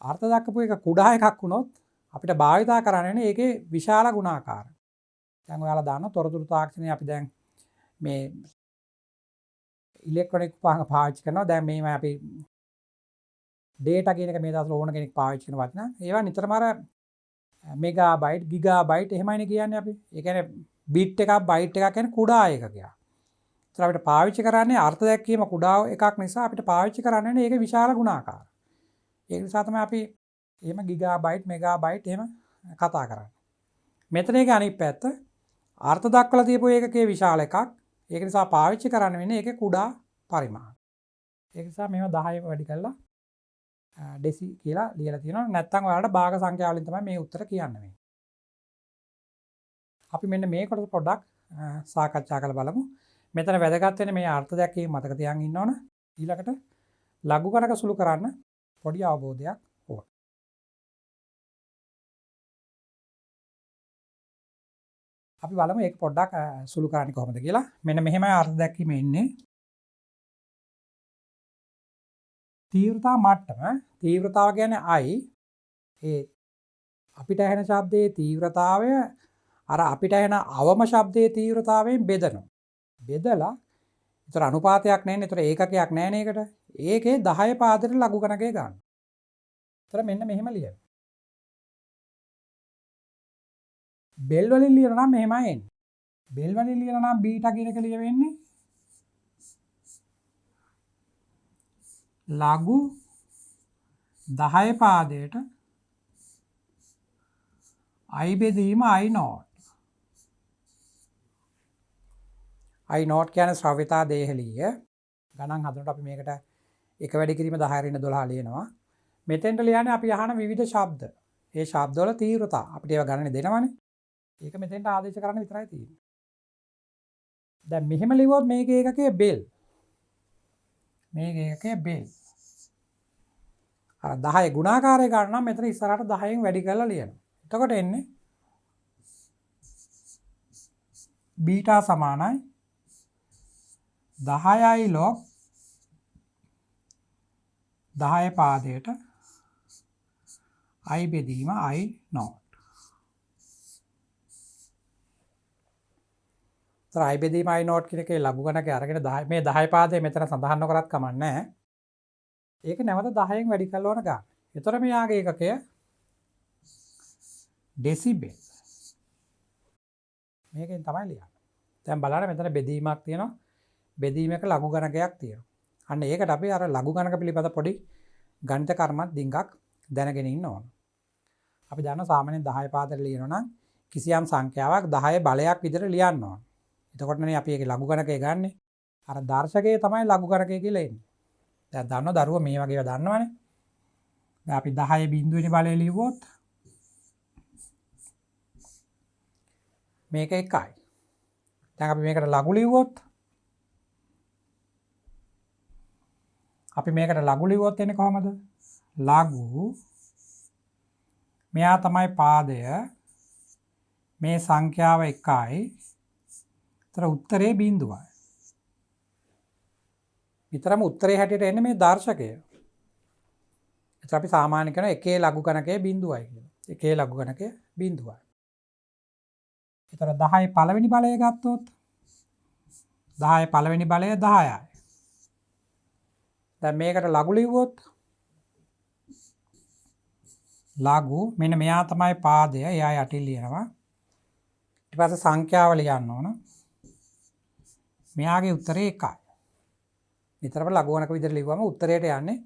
අර්ථ දක්වපු එක කුඩා එකක් වුණොත් අපිට භාවිතා කරන්නේ ඒකේ විශාල ගුණාකාර. දැන් ඔයාලා දාන්න තොරතුරු තාක්ෂණයේ අපි දැන් මේ ඉලෙක්ට්‍රොනික උපකරණ පාවිච්චි කරනවා. දැන් මේවා අපි data කියන එක මේ දවස්වල ඕන කෙනෙක් පාවිච්චි කරන වචන. ඒවා නිතරම අර මෙගාබයිට්, ගිගාබයිට් එහෙමයිනේ කියන්නේ අපි. ඒ කියන්නේ බිට් එකක්, බයිට් එකක් කියන්නේ කුඩා එකකයක්. ඒතර අපිට පාවිච්චි කරන්නේ අර්ථ දැක්වීම කුඩා එකක් නිසා අපිට පාවිච්චි කරන්නේ ඒකේ විශාල ගුණාකාර. ඒ නිසා තමයි අපි එහෙම ගිගාබයිට්, මෙගාබයිට් එහෙම කතා කරන්නේ. මෙතන ඒකේ අනිත් පැත්ත අර්ථ දක්වලා තියපු ඒකකයේ විශාල එකක්. ඒක නිසා පාවිච්චි කරන්න වෙන්නේ ඒකේ කුඩා පරිමාණ. ඒක නිසා මේවා 10 වැඩි කරලා ඩෙසි කියලා ලියලා තියෙනවා. නැත්නම් ඔයාලට භාග සංඛ්‍යා වලින් තමයි මේ උත්තර කියන්න වෙන්නේ. අපි මෙන්න මේ කොටස පොඩ්ඩක් සාකච්ඡා කරලා බලමු. මෙතන වැදගත් වෙන්නේ මේ අර්ථ දැක්වීම මතක තියාගෙන ඉන්න ඕන. ඊළඟට ලඝු ගණක සුළු කරන්න පොඩි අවබෝධයක් ඕන. අපි බලමු ඒක පොඩ්ඩක් සුළු කරන්නේ කොහොමද කියලා. මෙන්න මෙහෙමයි අර්ථ දැක්වීම එන්නේ. තීව්‍රතා මට්ටම. තීව්‍රතාව කියන්නේ I. ඒ අපිට ඇහෙන ශබ්දයේ තීව්‍රතාවය අර අපිට ඇහෙන අවම ශබ්දයේ තීව්‍රතාවයෙන් බෙදනවා. බෙදලා ඒතර අනුපාතයක් නැන්නේ. ඒතර ඒකකයක් නැන්නේ ඒකට. ඒකේ 10 පාදයට ලඝු ගණකය ගන්න. ඒතර මෙන්න මෙහෙම ලියන්න. බෙල් වලින් ලියනවා නම් මෙහෙමයි එන්නේ. බෙල් වලින් ලියනවා නම් බීටා කියන එක ලියවෙන්නේ ලඝු 10 පාදයට I බෙදීම I naught. I naught කියන්නේ ශ්‍රව්‍යතා දේහලීය. ගණන් හදනකොට අපි මේකට එක වැඩි කිරීම 10 රින් 12 ලියනවා. මෙතෙන්ට ලියන්නේ අපි අහන විවිධ ශබ්ද. ඒ ශබ්දවල තීව්‍රතා අපිට ඒවා ගණනේ දෙනවනේ. ඒක මෙතෙන්ට ආදේශ කරන්න විතරයි තියෙන්නේ. දැන් මෙහෙම ලිව්වොත් මේක ඒකකයේ බෙල්. මේක ඒකකයේ බෙල්. අර 10 ගුණාකාරය ගන්න නම් මෙතන ඉස්සරහට 10න් වැඩි කරලා ලියනවා. එතකොට එන්නේ බීටා සමානයි 10යි log 10 පාදයට I බෙදීම I naught. I බෙදීම I naught කියන එකේ ලඝු ගණකේ අරගෙන 10 මේ 10 පාදේ මෙතන සඳහන් නොකරත් කමක් නැහැ. ඒක නැවත 10න් වැඩි කරලා ඕන ගන්න. ඒතර මෙයාගේ ඒකකය ඩෙසිබෙල්. මේකෙන් තමයි ලියන්නේ. දැන් බලන්න මෙතන බෙදීමක් තියෙනවා. බෙදීමක ලඝු ගණකයක් තියෙනවා. අන්න ඒකට අපි අර ලඝු ගණක පිළිබඳ පොඩි ගණිත කර්මත් ඩිංගක් දැනගෙන ඉන්න ඕන. අපි දන්නවා සාමාන්‍යයෙන් 10 පාදට ලියනවා නම් කිසියම් සංඛ්‍යාවක් 10 බලයක් විදිහට ලියන්න ඕන. එතකොටනේ අපි ඒකේ ලඝු ගණකය ගන්නෙ. අර දර්ශකයේ තමයි ලඝු ගණකය කියලා එන්නේ. දැන් දන්නවා දරුවෝ මේ වගේ ඒවා දන්නවනේ. දැන් අපි 10 බිඳුවෙනි බලය ලියුවොත් මේක 1යි. දැන් අපි මේකට ලඝු ලියුවොත් එන්නේ කොහමද? ලඝු මෙයා තමයි පාදය මේ සංඛ්‍යාව 1යි. ඒතර උත්තරේ බිඳුවයි. විතරම උත්තරේ හැටියට එන්නේ මේ දර්ශකය. ඒත් අපි සාමාන්‍ය කරන එකේ ලඝු ගණකයේ බිඳුවයි කියලා. එකේ ලඝු ගණකයේ බිඳුවයි. ඒතර 10 පළවෙනි බලය ගත්තොත් 10 පළවෙනි බලය 10යි. දැන් මේකට ලඝු ලිව්වොත් ලඝු මෙන්න මෙයා තමයි පාදය. එයා යටින් ලියනවා. ඊට පස්සේ සංඛ්‍යාව ලියන්න ඕන. මෙයාගේ උත්තරේ 1යි. නිතරම ලඝු ගණක විදිහට ලිව්වම උත්තරයට යන්නේ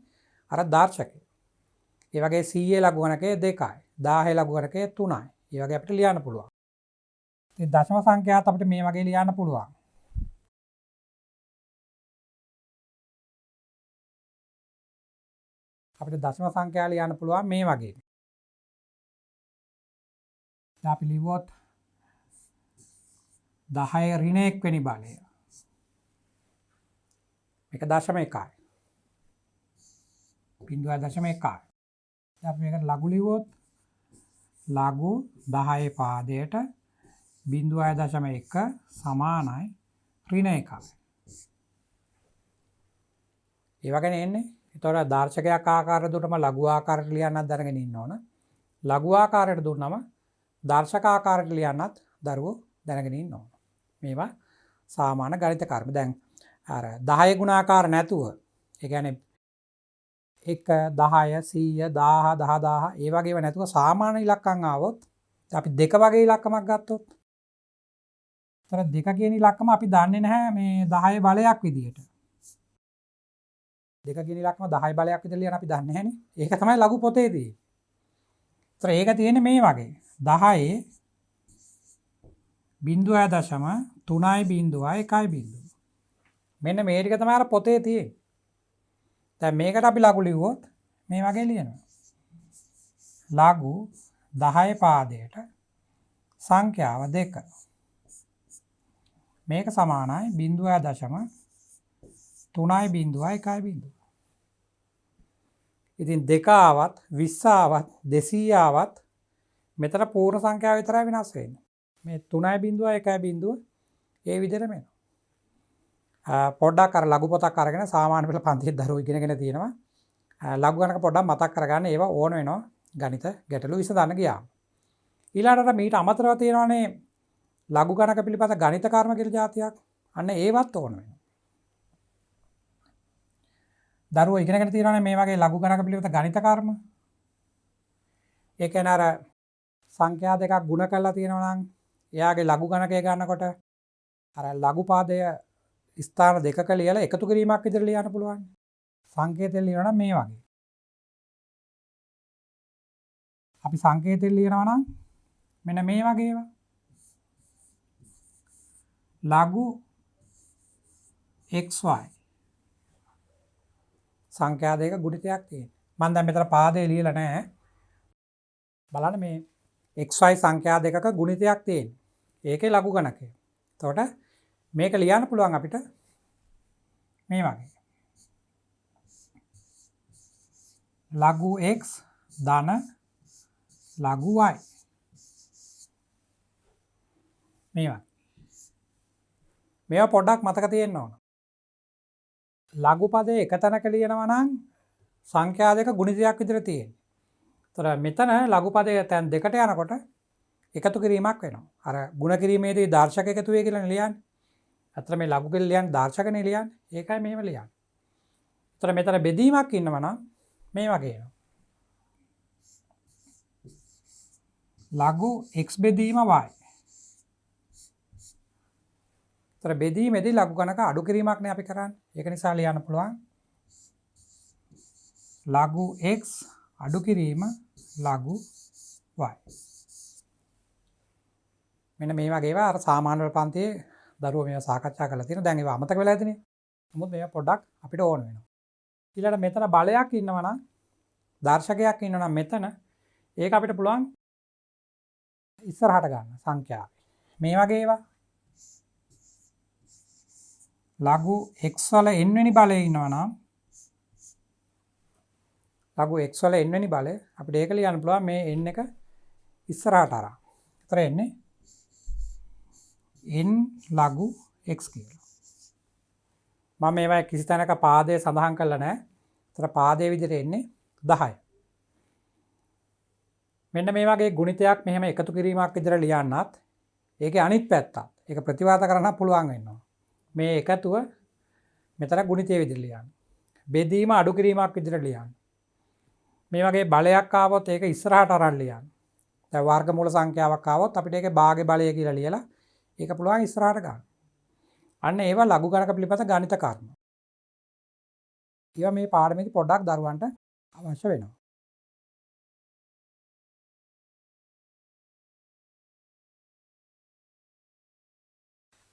අර දර්ශකය. ඒ වගේ 100 ලඝු ගණකය 2යි. 1000 ලඝු ගණකය 3යි. ඒ වගේ අපිට ලියන්න පුළුවන්. ඉතින් දශම සංඛ්‍යාත් අපිට මේ වගේ ලියන්න පුළුවන්. අපිට දශම සංඛ්‍යා ලියන්න පුළුවන් මේ වගේ. දැන් අපි ලිව්වොත් 10 ඍණ 1 වෙනි බලය. මේක දශම 1යි. 0.1යි. දැන් අපි මේකට ලඝු ලිව්වොත් ලඝු 10 පාදයට 0.1 සමානයි ඍණ 1යි. ඒ වගේනේ එන්නේ. ඒතකොට දර්ශකයක් ආකාරයට දුන්නම ලඝු ආකාරයට ලියන්නත් දැනගෙන ඉන්න ඕන. ලඝු ආකාරයට දුන්නම දර්ශක ආකාරයට ලියන්නත් දරුවෝ දැනගෙන ඉන්න ඕන. මේවා සාමාන්‍ය ගණිත කර්ම. දැන් අර 10 ගුණාකාර නැතුව ඒ කියන්නේ 1 10 100 1000 10000 ඒ වගේව නැතුව සාමාන්‍ය ඉලක්කම් ආවොත් අපි 2 වගේ ඉලක්කමක් ගත්තොත් ඒතර 2 කියන ඉලක්කම අපි දන්නේ නැහැ මේ 10 බලයක් විදියට. 2 කියන ඉලක්කම 10 බලයක් විතර ලියන අපි දන්නේ නැහනේ. ඒක තමයි ලඝු පොතේ තියෙන්නේ. ඒතර ඒක තියෙන්නේ මේ වගේ. 10 0.3.1. මෙන්න මේ ටික තමයි අර පොතේ තියෙන්නේ. දැන් මේකට අපි ලඝු ලිව්වොත් මේ වගේ ලියනවා. ලඝු 10 පාදයට සංඛ්‍යාව 2. මේක සමානයි 0.3.1. ඉතින් 2 ආවත් 20 ආවත් 200 ආවත් මෙතන පූර්ණ සංඛ්‍යාව විතරයි වෙනස් වෙන්නේ. මේ 3.1 ඒ විදිහටම එනවා. පොඩ්ඩක් අර ලඝු පොතක් අරගෙන සාමාන්‍ය පෙළ පන්තියේ දරුවෝ ඉගෙනගෙන තියෙනවා. ලඝු ගණක පොඩ්ඩක් මතක් කරගන්න ඒවා ඕන වෙනවා ගණිත ගැටලු විසඳන්න ගියාම. ඊළඟට මීට අමතරව තියෙනවානේ ලඝු ගණක පිළිබඳ ගණිත කර්ම කියලා જાතියක්. අන්න ඒවත් ඕන වෙනවා. දරුවෝ ඉගෙනගෙන තියෙනවානේ මේ වගේ ලඝු ගණක පිළිබඳ ගණිත කර්ම. ඒ කියන්නේ අර සංඛ්‍යා දෙකක් ගුණ කරලා තියෙනවා නම් එයාගේ ලඝු ගණකය ගන්නකොට අර ලඝු පාදය ස්ථාන දෙකක ලියලා එකතු කිරීමක් විදිහට ලියන්න පුළුවන්. සංකේතයෙන් ලියනවා නම් මේ වගේ. අපි සංකේතය ලියනවා නම් මෙන්න මේ වගේ ඒවා. ලඝු xy සංඛ්‍යා දෙක ගුණිතයක් තියෙනවා. මම දැන් මෙතන පාදේ ලියලා නැහැ. බලන්න මේ xy සංඛ්‍යා දෙකක ගුණිතයක් තියෙනවා. ඒකේ ලඝු ගණකය. එතකොට මේක ලියන්න පුළුවන් අපිට මේ වගේ. ලඝු x ධන ලඝු y. මේවා. මේවා පොඩ්ඩක් මතක තියෙන්න ඕන. ලඝු පදේ එක තැනක ලියනවා නම් සංඛ්‍යා දෙක ගුණිතයක් විදිහට තියෙනවා. ඒතර මෙතන ලඝු පදේ තැන් දෙකට යනකොට එකතු කිරීමක් වෙනවා. අර ගුණ කිරීමේදී දර්ශක එකතු වේ කියලා ලියන්නේ. අතන මේ ලඝු කියලා ලියන්නේ දර්ශකනේ ලියන්නේ. ඒකයි මෙහෙම ලියන්නේ. ඒතර මෙතන බෙදීමක් ඉන්නවා නම් මේ වගේ එනවා. ලඝු x බෙදීම y. ඒතර බෙදීමේදී ලඝු ගණක අඩු කිරීමක් නේ අපි කරන්නේ. ඒක නිසා ලියන්න පුළුවන් ලඝු x අඩු කිරීම ලඝු y. මෙන්න මේ වගේ ඒවා අර සාමාන්‍ය පන්තියේ දරුවෝ මේවා සාකච්ඡා කරලා තියෙනවා. දැන් ඒවා අමතක වෙලා ඇතිනේ. නමුත් මේවා පොඩ්ඩක් අපිට ඕන වෙනවා. ඊළඟට මෙතන බලයක් ඉන්නවා නම් දර්ශකයක් ඉන්නවා නම් මෙතන ඒක අපිට පුළුවන් ඉස්සරහට ගන්න සංඛ්‍යාව. මේ වගේ ඒවා ලඝු x වල n වෙනි බලය ඉන්නවා නම් ලඝු x වල n වෙනි බලය අපිට ඒක ලියන්න පුළුවන් මේ n එක ඉස්සරහට අරන්. ඒතර එන්නේ n ලඝු x කියලා. මම මේවා කිසි තැනක පාදයේ සඳහන් කරලා නැහැ. ඒතර පාදයේ විදිහට එන්නේ 10. මෙන්න මේ වගේ ගුණිතයක් මෙහෙම එකතු කිරීමක් විදිහට ලියන්නත් ඒකේ අනිත් පැත්තත් ඒක ප්‍රතිවාද කරන්න පුළුවන් වෙනවා. මේ එකතුව මෙතන ගුණිතයේ විදිහට ලියන්න. බෙදීම අඩු කිරීමක් විදිහට ලියන්න. මේ වගේ බලයක් ආවොත් ඒක ඉස්සරහට අරන් ලියන්න. දැන් වර්ගමූල සංඛ්‍යාවක් ආවොත් අපිට ඒකේ භාග්‍ය බලය කියලා ලියලා ඒක පුළුවන් ඉස්සරහට ගන්න. අන්න ඒවා ලඝු ගණක පිළිපද ගණිත කර්ම. ඒවා මේ පාඩමේදී පොඩ්ඩක් දරුවන්ට අවශ්‍ය වෙනවා.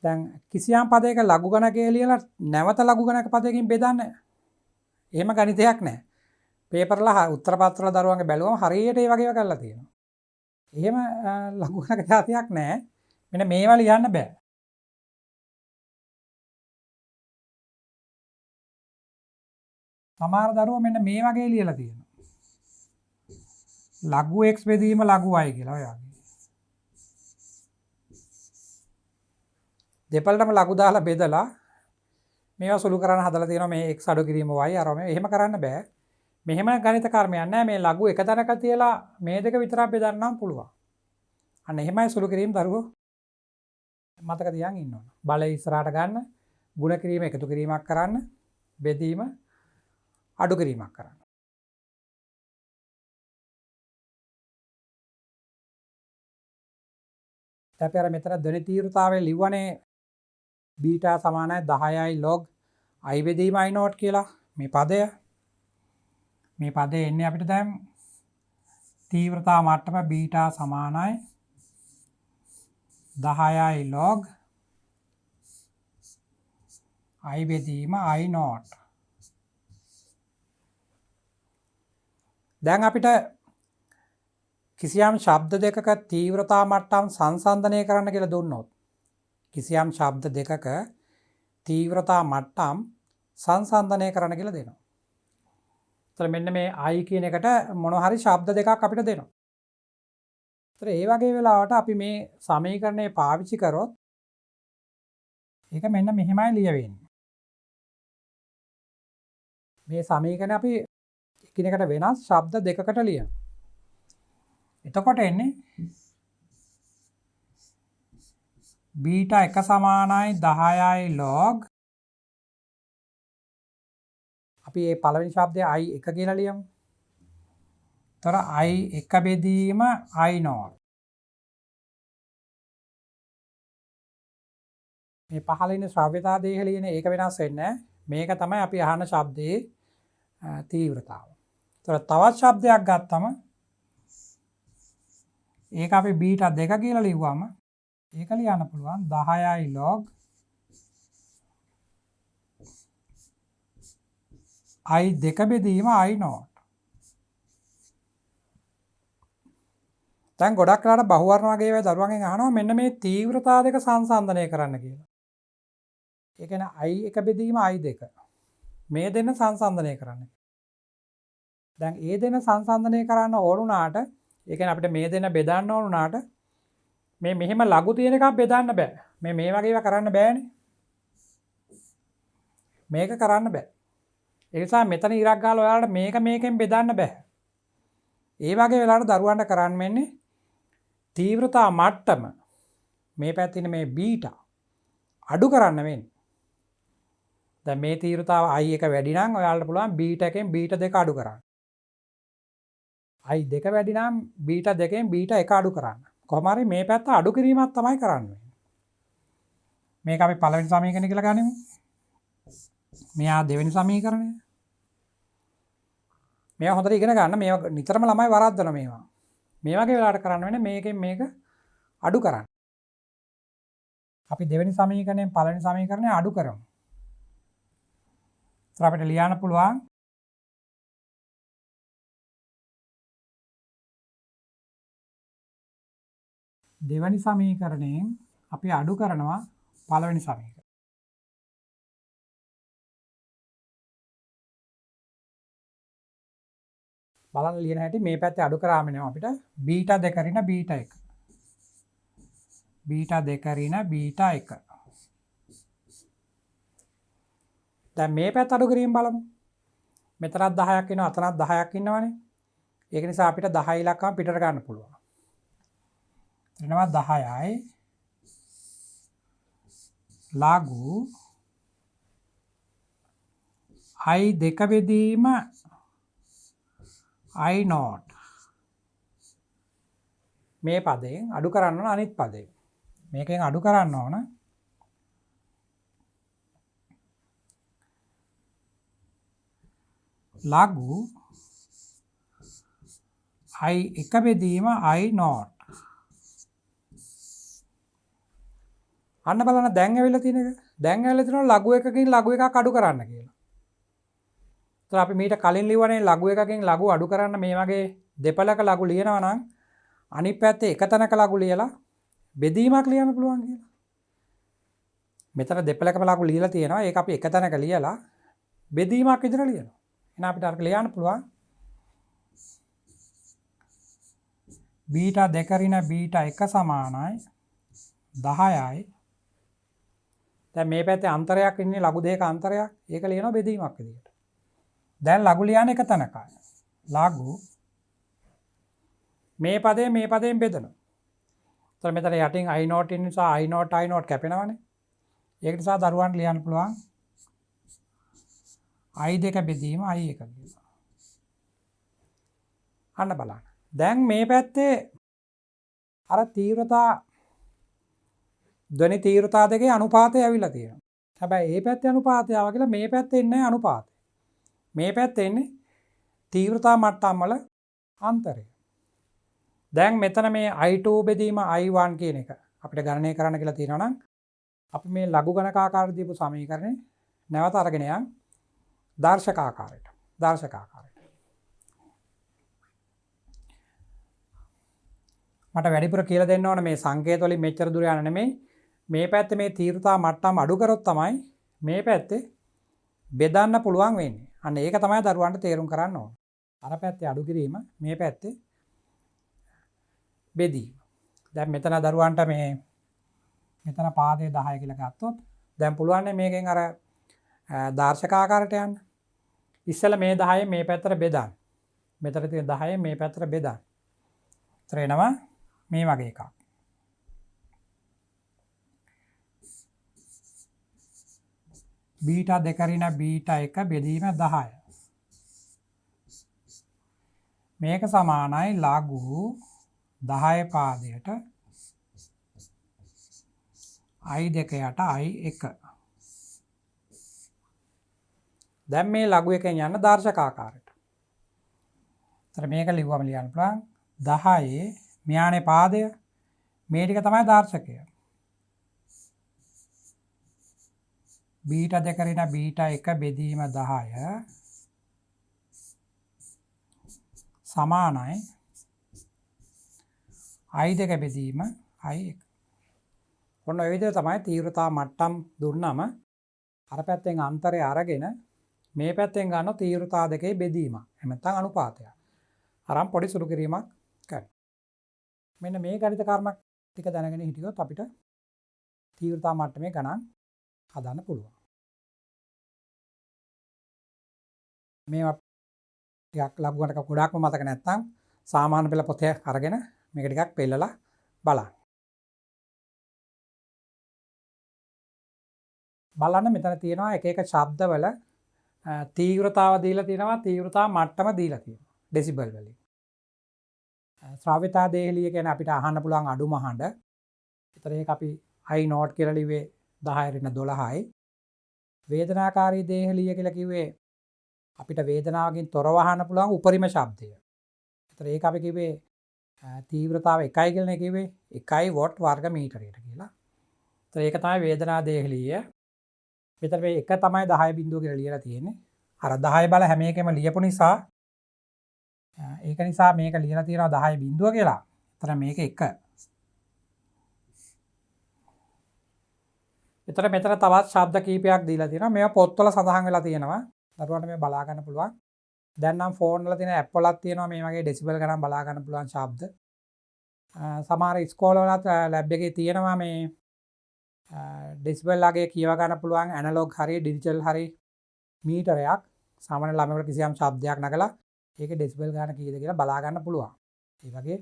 දැන් කිසියම් පදයක ලඝු ගණකය ලියලා නැවත ලඝු ගණක පදයකින් බෙදන්න. එහෙම ගණිතයක් නැහැ. පේපර්ලා උත්තර පත්‍රවල දරුවන්ගේ බැලුවම හරියට ඒ වගේව කරලා තියෙනවා. එහෙම ලඝු ගණක જાතියක් නැහැ. මෙන්න මේවා ලියන්න බෑ. සමහර දරුවෝ මෙන්න මේ වගේ ලියලා තියෙනවා. ලඝු x බෙදීම ලඝු y කියලා ඔය වගේ. දෙපළටම ලඝු දාලා බෙදලා මේවා සුළු කරන්න හදලා තියෙනවා මේ x අඩු කිරීම y අර මේ එහෙම කරන්න බෑ. මෙහෙම ගණිත කර්මයක් නැහැ. මේ ලඝු එක තැනක තියලා මේ දෙක විතරක් බෙදන්නම් පුළුවන්. අන්න එහෙමයි සුළු කිරීම දරුවෝ මතක තියන් ඉන්න ඕන. බලය ඉස්සරහට ගන්න, ගුණ කිරීම එකතු කිරීමක් කරන්න, බෙදීම අඩු කිරීමක් කරන්න. අපි අර මෙතන ධ්වනි තීව්‍රතාවයේ ලිව්වනේ බීටා සමානයි 10යි log i බෙදීම i naught කියලා මේ පදය. මේ පදේ එන්නේ අපිට දැන් තීව්‍රතා මට්ටම බීටා සමානයි 10යි log i බෙදීම i naught. දැන් අපිට කිසියම් ශබ්ද දෙකක තීව්‍රතා මට්ටම් සංසන්දනය කරන්න කියලා දුන්නොත් කිසියම් ශබ්ද දෙකක තීව්‍රතා මට්ටම් සංසන්දනය කරන්න කියලා දෙනවා. ඒතර මෙන්න මේ i කියන එකට මොනවා හරි ශබ්ද දෙකක් අපිට දෙනවා. ඒතර ඒ වගේ වෙලාවට අපි මේ සමීකරණය පාවිච්චි කරොත් ඒක මෙන්න මෙහෙමයි ලියවෙන්නේ. මේ සමීකරණය අපි එකිනෙකට වෙනස් ශබ්ද දෙකකට ලියනවා. එතකොට එන්නේ බීටා 1 සමානයි 10යි log අපි මේ පළවෙනි ශබ්දය i1 කියලා ලියමු. තොර i1 බෙදීම i naught. මේ පහළ ඉන්න ශ්‍රව්‍යතා දේහ ලියන ඒක වෙනස් වෙන්නේ නැහැ. මේක තමයි අපි අහන ශබ්දයේ තීව්‍රතාව. තොර තවත් ශබ්දයක් ගත්තම ඒක අපි බීටා 2 කියලා ලිව්වම ඒක ලියන්න පුළුවන් 10යි log i 2 බෙදීම i naught. දැන් ගොඩක් වෙලාවට බහුවර්ණ වගේ ඒවා දරුවන්ගෙන් අහනවා මෙන්න මේ තීව්‍රතා දෙක සංසන්දනය කරන්න කියලා. ඒ කියන්නේ i 1 බෙදීම i 2. මේ දෙන්න සංසන්දනය කරන්න. දැන් ඒ දෙන්න සංසන්දනය කරන්න ඕන උනාට ඒ කියන්නේ අපිට මේ දෙන්න බෙදන්න ඕන උනාට මේ මෙහෙම ලඝු තියෙන එකක් බෙදන්න බෑ. මේ වගේ ඒවා කරන්න බෑනේ. මේක කරන්න බෑ. ඒ නිසා මෙතන ඉරක් ගාලා ඔයාලට මේකෙන් බෙදන්න බෑ. ඒ වගේ වෙලාවට දරුවන්ට කරන්න වෙන්නේ තීව්‍රතා මට්ටම මේ පැත්තේ මේ බීටා අඩු කරන්න වෙන්නේ. දැන් මේ තීව්‍රතාව i1 වැඩි නම් ඔයාලට පුළුවන් බීටා එකෙන් බීටා 2 අඩු කරන්න. i2 වැඩි නම් බීටා 2කින් බීටා 1 අඩු කරන්න. කොහොම හරි මේ පැත්ත අඩු කිරීමක් තමයි කරන්නේ. මේක අපි පළවෙනි සමීකරණය කියලා ගනිමු. මෙයා දෙවෙනි සමීකරණය. මේවා හොඳට ඉගෙන ගන්න. මේවා නිතරම ළමයි වරද්දන මේවා. මේ වගේ වෙලාවට කරන්න වෙන්නේ මේකෙන් මේක අඩු කරන්න. අපි දෙවෙනි සමීකරණයෙන් පළවෙනි සමීකරණය අඩු කරමු. ඒත් අපිට ලියන්න පුළුවන් දෙවෙනි සමීකරණයෙන් අපි අඩු කරනවා පළවෙනි සමීකරණය. බලන්න ලියන හැටි මේ පැත්තේ අඩු කරාම එනවා අපිට බීටා 2 රින බීටා 1. බීටා 2 රින බීටා 1. දැන් මේ පැත්ත අඩු කිරීම බලමු. මෙතනත් 10ක් ඉන්නවා අතනත් 10ක් ඉන්නවනේ. ඒක නිසා අපිට 10 ඉලක්කම පිටට ගන්න පුළුවන්. එනවා 10යි ලඝු i 2 බෙදීම i naught. මේ පදයෙන් අඩු කරන්න ඕන අනිත් පදයෙන්. මේකෙන් අඩු කරන්න ඕන ලඝු i 1 බෙදීම i naught. අන්න බලන්න දැන් ඇවිල්ලා තියෙන එක. දැන් ඇවිල්ලා තියෙනවා ලඝු එකකින් ලඝු එකක් අඩු කරන්න කියලා. ඒතර අපි මීට කලින් ලිව්වනේ ලඝු එකකින් ලඝු අඩු කරන්න මේ වගේ දෙපළක ලඝු ලියනවා නම් අනිත් පැත්තේ එක තැනක ලඝු ලියලා බෙදීමක් ලියන්න පුළුවන් කියලා. මෙතන දෙපළකම ලඝු ලියලා තියෙනවා. ඒක අපි එක තැනක ලියලා බෙදීමක් විතර ලියනවා. එහෙනම් අපිට අර ලියන්න පුළුවන් බීටා 2 රින බීටා 1 සමානයි 10යි. දැන් මේ පැත්තේ අන්තරයක් ඉන්නේ ලඝු දෙක අන්තරයක්. ඒක ලියනවා බෙදීමක් විදියට. දැන් ලඝු ලියන්නේ එක තැනකයි. ලඝු මේ පදයෙන් බෙදනවා. ඒතර මෙතන යටින් i naught ඉන්න නිසා i naught කැපෙනවනේ. ඒක නිසා දරුවන්ට ලියන්න පුළුවන් i2 බෙදීම i1 කියලා. අන්න බලන්න. දැන් මේ පැත්තේ අර තීව්‍රතා ධ්වනි තීව්‍රතා දෙකේ අනුපාතය ඇවිල්ලා තියෙනවා. හැබැයි මේ පැත්තේ අනුපාතය ආවා කියලා මේ පැත්තේ ඉන්නේ අනුපාතය. මේ පැත්තේ ඉන්නේ තීව්‍රතා මට්ටම් වල අන්තරය. දැන් මෙතන මේ i2 බෙදීම i1 කියන එක අපිට ගණනය කරන්න කියලා තියෙනවා නම් අපි මේ ලඝු ගණකාකාර දීපු සමීකරණය නැවත අරගෙන යන් දර්ශකාකාරයට. මට වැඩිපුර කියලා දෙන්න ඕන මේ සංකේත වලින් මෙච්චර දුර යන්න නෙමෙයි. මේ පැත්තේ මේ තීව්‍රතා මට්ටම අඩු කරොත් තමයි මේ පැත්තේ බෙදන්න පුළුවන් වෙන්නේ. අන්න ඒක තමයි දරුවන්ට තේරුම් කරන්න ඕන. අර පැත්තේ අඩු කිරීම මේ පැත්තේ බෙදීම. දැන් මෙතන දරුවන්ට මෙතන පාදයේ 10 කියලා ගත්තොත් දැන් පුළුවන් මේකෙන් අර දාර්ශකාකාරයට යන්න. ඉස්සෙල්ලා මේ 10 මේ පැත්තට බෙදන්න. මෙතන තියෙන 10 මේ පැත්තට බෙදන්න. ඒතර එනවා මේ වගේ එකක්. බීටා 2 රින බීටා 1 බෙදීම 10. මේක සමානයි ලඝු 10 පාදයට i2 යට i1. දැන් මේ ලඝු එකෙන් යන දර්ශකාකාරයට. ඒතර මේක ලිව්වම ලියන්න පුළුවන් 10 මෙයානේ පාදය. මේ ටික තමයි දර්ශකය. බීටා 2 ඍණ බීටා 1 බෙදීම 10 සමානයි i2 බෙදීම i1. ඔන්න ඔය විදිහට තමයි තීව්‍රතා මට්ටම් දුන්නම අර පැත්තෙන් අන්තරය අරගෙන මේ පැත්තෙන් ගන්න තීව්‍රතා දෙකේ බෙදීම. එහෙම නැත්නම් අනුපාතය. අරන් පොඩි සුළු කිරීමක් කරනවා. මෙන්න මේ ගණිත කර්ම ටික දැනගෙන හිටියොත් අපිට තීව්‍රතා මට්ටමේ ගණන් හදන්න පුළුවන්. මේවා ටිකක් ලඝු ගණක ගොඩාක්ම මතක නැත්නම් සාමාන්‍ය පෙළ පොතේ අරගෙන මේක ටිකක් පෙළලා බලන්න. බලන්න මෙතන තියෙනවා එක එක ශබ්දවල තීව්‍රතාව දීලා තියෙනවා, තීව්‍රතා මට්ටම දීලා තියෙනවා ඩෙසිබල් වලින්. ශ්‍රාව්‍යතා දේහලිය කියන්නේ අපිට අහන්න පුළුවන් අඩුම හඬ. ඒතර ඒක අපි I note කියලා ලිව්වේ 10 ඍණ 12යි. වේදනාකාරී දේහලිය කියලා කිව්වේ අපිට වේදනාවකින් තොරව අහන්න පුළුවන් උපරිම ශබ්දය. ඒතර ඒක අපි කිව්වේ තීව්‍රතාව 1යි කියලා කිව්වේ 1 වොට් වර්ග මීටරයට කියලා. ඒතර ඒක තමයි වේදනා දේහලිය. මෙතන මේ 1 තමයි 10 බිඳුව කියලා ලියලා තියෙන්නේ. අර 10 බල හැම එකෙම ලියපු නිසා ඒක නිසා මේක ලියලා තියෙනවා 10 බිඳුව කියලා. ඒතර මේක 1. ඒතර මෙතන තවත් ශබ්ද කීපයක් දීලා තියෙනවා. මේවා පොත්වල සඳහන් වෙලා තියෙනවා. දරුවන්ට මේ බලා ගන්න පුළුවන්. දැන් නම් ෆෝන් වල තියෙන ඇප් වලත් තියෙනවා මේ වගේ ඩෙසිබල් ගණන් බලා ගන්න පුළුවන් ශබ්ද. සමහර ඉස්කෝලවලත් ලැබ් එකේ තියෙනවා මේ ඩෙසිබල් වගේ කියව ගන්න පුළුවන් ඇනලොග් හරි ඩිජිටල් හරි මීටරයක්. සාමාන්‍ය ළමයෙකුට කිසියම් ශබ්දයක් නගලා ඒකේ ඩෙසිබල් ගන්න කීයද කියලා බලා ගන්න පුළුවන්. ඒ වගේ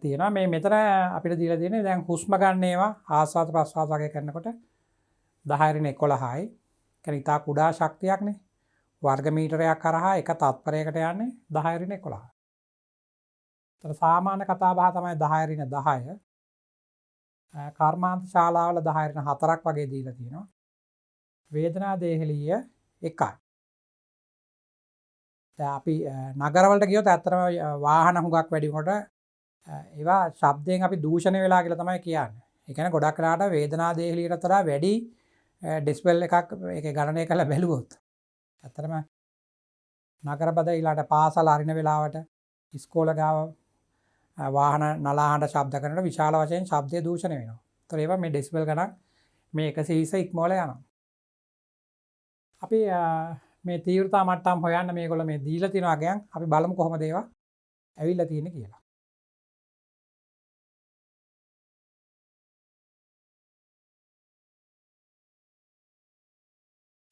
තියෙනවා මේ මෙතන අපිට දීලා තියෙන්නේ දැන් හුස්ම ගන්න ඒවා ආස්වාද ප්‍රස්වාස වගේ කරනකොට 10 ඍණ 11යි. කියන්නේ ඉතා කුඩා ශක්තියක්නේ. වර්ග මීටරයක් කරහා එක තත්පරයකට යන්නේ 10 ඍණ 11. ඒතර සාමාන්‍ය කතා බහ තමයි 10 ඍණ 10. කර්මාන්ත ශාලාවල 10 ඍණ 4ක් වගේ දීලා තියෙනවා. වේදනා දේහලිය 1යි. දැන් අපි නගරවලට ගියොත් ඇත්තටම වාහන හුඟක් වැඩි වුණොත් ඒවා ශබ්දයෙන් අපි දූෂණය වෙලා කියලා තමයි කියන්නේ. ඒ කියන්නේ ගොඩක් වෙලාවට වේදනා දේහලියට වඩා වැඩි ඩෙසිබල් එකක් ඒකේ ගණනය කරලා බැලුවොත් ඇත්තටම නගරබද ඊළාට පාසල අරින වෙලාවට ඉස්කෝල ගාව වාහන නලාහඬ ශබ්ද කරනකොට විශාල වශයෙන් ශබ්දය දූෂණය වෙනවා. ඒතර ඒවා මේ ඩෙසිබල් ගණන් මේ 120 ඉක්මවල යනවා. අපි මේ තීව්‍රතා මට්ටම් හොයන්න මේගොල්ලෝ මේ දීලා තියෙන අගයන් අපි බලමු කොහොමද ඒවා ඇවිල්ලා තියෙන්නේ කියලා.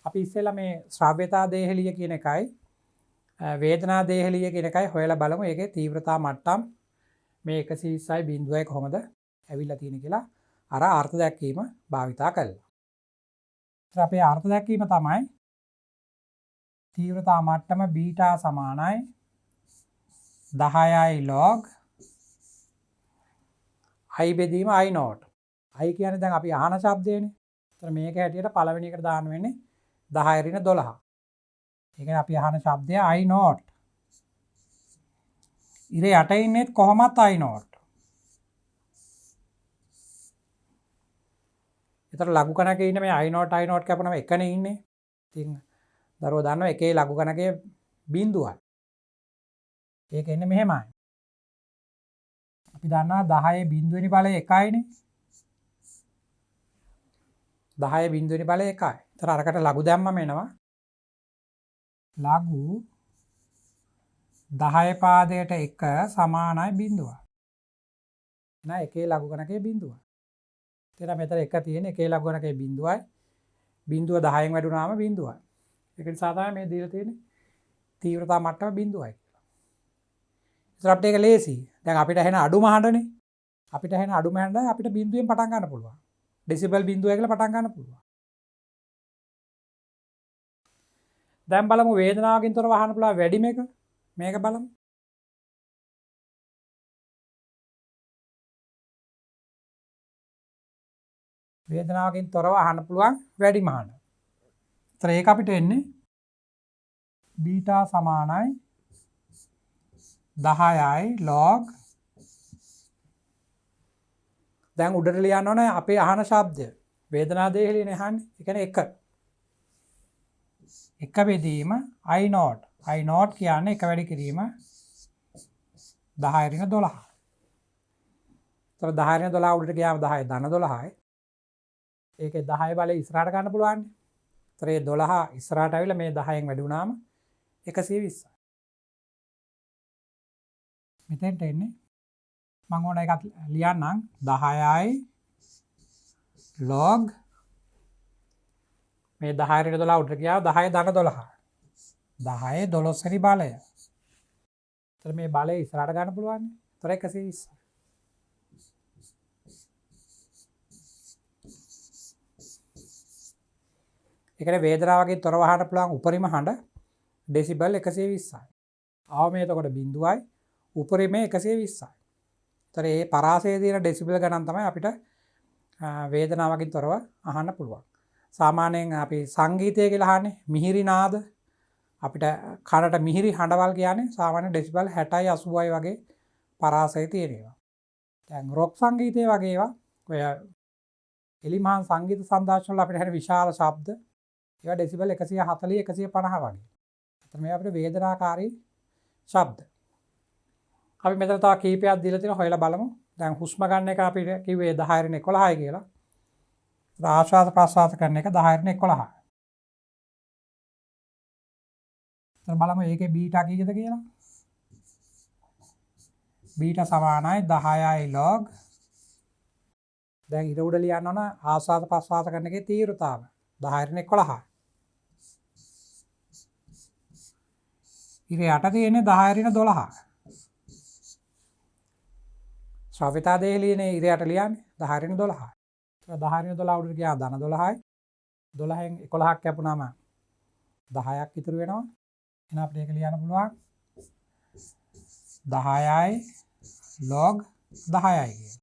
අපි ඉස්සෙල්ලා මේ ශ්‍රාව්‍යතා දේහලිය කියන එකයි වේදනා දේහලිය කියන එකයි හොයලා බලමු. ඒකේ තීව්‍රතා මට්ටම් මේ 120යි බිඳුවයි කොහොමද ඇවිල්ලා තියෙන්නේ කියලා අර අර්ථ දැක්වීම භාවිතා කළා. ඉතින් අපේ අර්ථ දැක්වීම තමයි තීව්‍රතා මට්ටම බීටා සමානයි 10යි log i බෙදීම i naught. i කියන්නේ දැන් අපි අහන ශබ්දයනේ. ඒතර මේක හැටියට පළවෙනි එකට දාන්න වෙන්නේ 10 ඍණ 12. ඒ කියන්නේ අපි අහන ශබ්දය i naught. ඉරේ යට ඉන්නේ කොහොමත් i naught. ඒතර ලඝු ගණකේ ඉන්න මේ i naught කැපුණම එකනේ ඉන්නේ. ඉතින් දරුවෝ දන්නවා එකේ ලඝු ගණකයේ බිඳුවයි. ඒක එන්නේ මෙහෙමයි. අපි දන්නවා 10 බිඳුවෙනි බලය 1යිනේ. 10 බිඳුවෙනි බලය 1යි. ඒතර අරකට ලඝු දැම්මම එනවා. ලඝු 10 පාදයට 1 සමානයි බිඳුවයි. නෑ එකේ ලඝු ගණකයේ බිඳුවයි. එතන මෙතන 1 තියෙන එකේ ලඝු ගණකයේ බිඳුවයි. බිඳුව 10න් වැඩුණාම බිඳුවයි. ඒක නිසා තමයි මේ දීලා තියෙන්නේ තීව්‍රතා මට්ටම බිඳුවයි කියලා. ඒතර අපිට ඒක ලේසි. දැන් අපිට ඇහෙන අඩුම හඬනේ. අපිට ඇහෙන අඩුම හඬ අපිට බිඳුවෙන් පටන් ගන්න පුළුවන්. ඩෙසිබල් බිඳුවයි කියලා පටන් ගන්න පුළුවන්. දැන් බලමු වේදනාවකින් තොරව අහන්න පුළුවන් වැඩිම එක. මේක බලමු. වේදනාවකින් තොරව අහන්න පුළුවන් වැඩිම හඬ. ඒතර ඒක අපිට එන්නේ බීටා සමානයි 10යි log දැන් උඩට ලියන්න ඕනේ අපේ අහන ශබ්දය. වේදනා දේහලියනේ අහන්නේ. ඒ කියන්නේ 1. 1 බෙදීම I not. I not කියන්නේ 1 වැඩි කිරීම 10 ඍණ 12. ඒතර 10 ඍණ 12 උඩට ගියාම 10 ධන 12යි. ඒකේ 10 බලය ඉස්සරහට ගන්න පුළුවන්. ඒතර ඒ 12 ඉස්සරහට ඇවිල්ලා මේ 10න් වැඩි වුණාම 120යි. මෙතෙන්ට එන්නේ මම ඕන එකක් ලියන්නම් 10යි log මේ 10 ඍණ 12 උඩට ගියා 10 ධන 12. 10 12 වෙනි බලය. ඒතර මේ බලය ඉස්සරහට ගන්න පුළුවන්. ඒතර 120. ඒකනේ වේදනාවකින් තොරව අහන්න පුළුවන් උපරිම හඬ ඩෙසිබල් 120යි. අවමේ එතකොට බිඳුවයි උපරිමේ 120යි. ඒතර මේ පරාසයේ තියෙන ඩෙසිබල් ගණන් තමයි අපිට වේදනාවකින් තොරව අහන්න පුළුවන්. සාමාන්‍යයෙන් අපි සංගීතය කියලා අහන්නේ මිහිරි නාද අපිට කනට මිහිරි හඬවල් කියන්නේ සාමාන්‍ය ඩෙසිබල් 60යි 80යි වගේ පරාසය තියෙන ඒවා. දැන් රොක් සංගීතය වගේ ඒවා ඔය එලිමහන් සංගීත සංදාශන වල අපිට හැරෙන විශාල ශබ්ද ඒවා ඩෙසිබල් 140 150 වගේ. අතන මේ අපිට වේදනාකාරී ශබ්ද. අපි මෙතන තව කීපයක් දීලා තියෙනවා හොයලා බලමු. දැන් හුස්ම ගන්න එක අපි කිව්වේ 10 ඍණ 11යි කියලා. ආශ්වාස ප්‍රශ්වාස කරන එක 10 ඍණ 11යි. දැන් බලමු ඒකේ බීටා කීයද කියලා. බීටා සමානයි 10යි log. දැන් ඊට උඩ ලියන්න ඕන ආශ්වාස ප්‍රශ්වාස කරන එකේ තීව්‍රතාවය 10 ඍණ 11යි. ඊට යට තියෙන්නේ 10 ඍණ 12යි. ශ්‍රාවිතා දේහලියනේ ඉරයට ලියන්නේ 10 ඍණ 12යි. ඒක 10 ඍණ 12 උඩට ගියා ධන 12යි. 12න් 11ක් කැපුණාම 10ක් ඉතුරු වෙනවා. එහෙනම් අපිට ඒක ලියන්න පුළුවන් 10යි log 10යි කියන.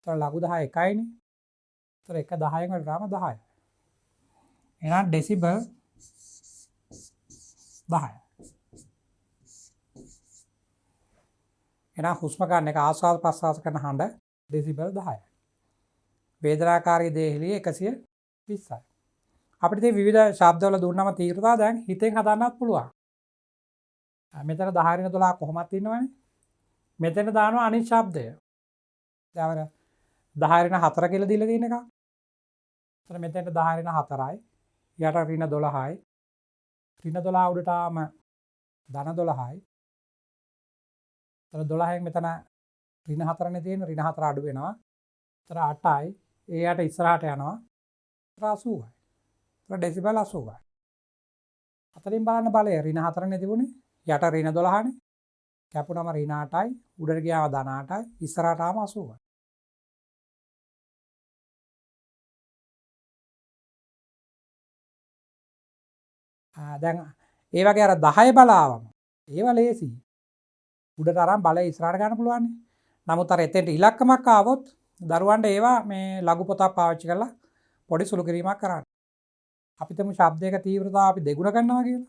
ඒතර ලඝු 10 එකයිනේ. ඒතර 1 10න් වලටම 10යි. එහෙනම් ඩෙසිබල් 10යි. එහෙනම් හුස්ම ගන්න එක ආශ්වාස ප්‍රශ්වාස කරන හඬ ඩෙසිබල් 10යි. වේදනාකාරී දේහලිය 120යි. අපිට මේ විවිධ ශබ්දවල දුන්නම තීව්‍රතාව දැන් හිතෙන් හදන්නත් පුළුවන්. මෙතන 10 ඍණ 12 කොහොමද ඉන්නවනේ. මෙතන දානවා අනිත් ශබ්දය. දැන් 10 ඍණ 4 කියලා දීලා තියෙන එක. එතන මෙතෙන්ට 10 ඍණ 4යි. යට ඍණ 12යි. ඍණ 12 උඩට ආම ධන 12යි. එතන 12න් මෙතන ඍණ 4නේ තියෙන ඍණ 4 අඩු වෙනවා. එතන 8යි. ඒ යට ඉස්සරහට යනවා. එතන 80යි. එතන ඩෙසිබල් 80යි. අතරින් බලන්න බලය ඍණ 4නේ තිබුණේ. යට ඍණ 12නේ. කැපුණම ඍණ 8යි. උඩට ගියාම ධන 8යි. ඉස්සරහට ආම 80යි. දැන් ඒ වගේ අර 10 බලාවම ඒවා ලේසි. උඩට අරන් බලය ඉස්සරහට ගන්න පුළුවන්. නමුත් අර එතෙන්ට ඉලක්කමක් ආවොත් දරුවන්ට ඒවා මේ ලඝු පොතක් පාවිච්චි කරලා පොඩි සුළු කිරීමක් කරන්න. අපි තමු ශබ්දයක තීව්‍රතාව අපි දෙගුණ කරනවා කියලා.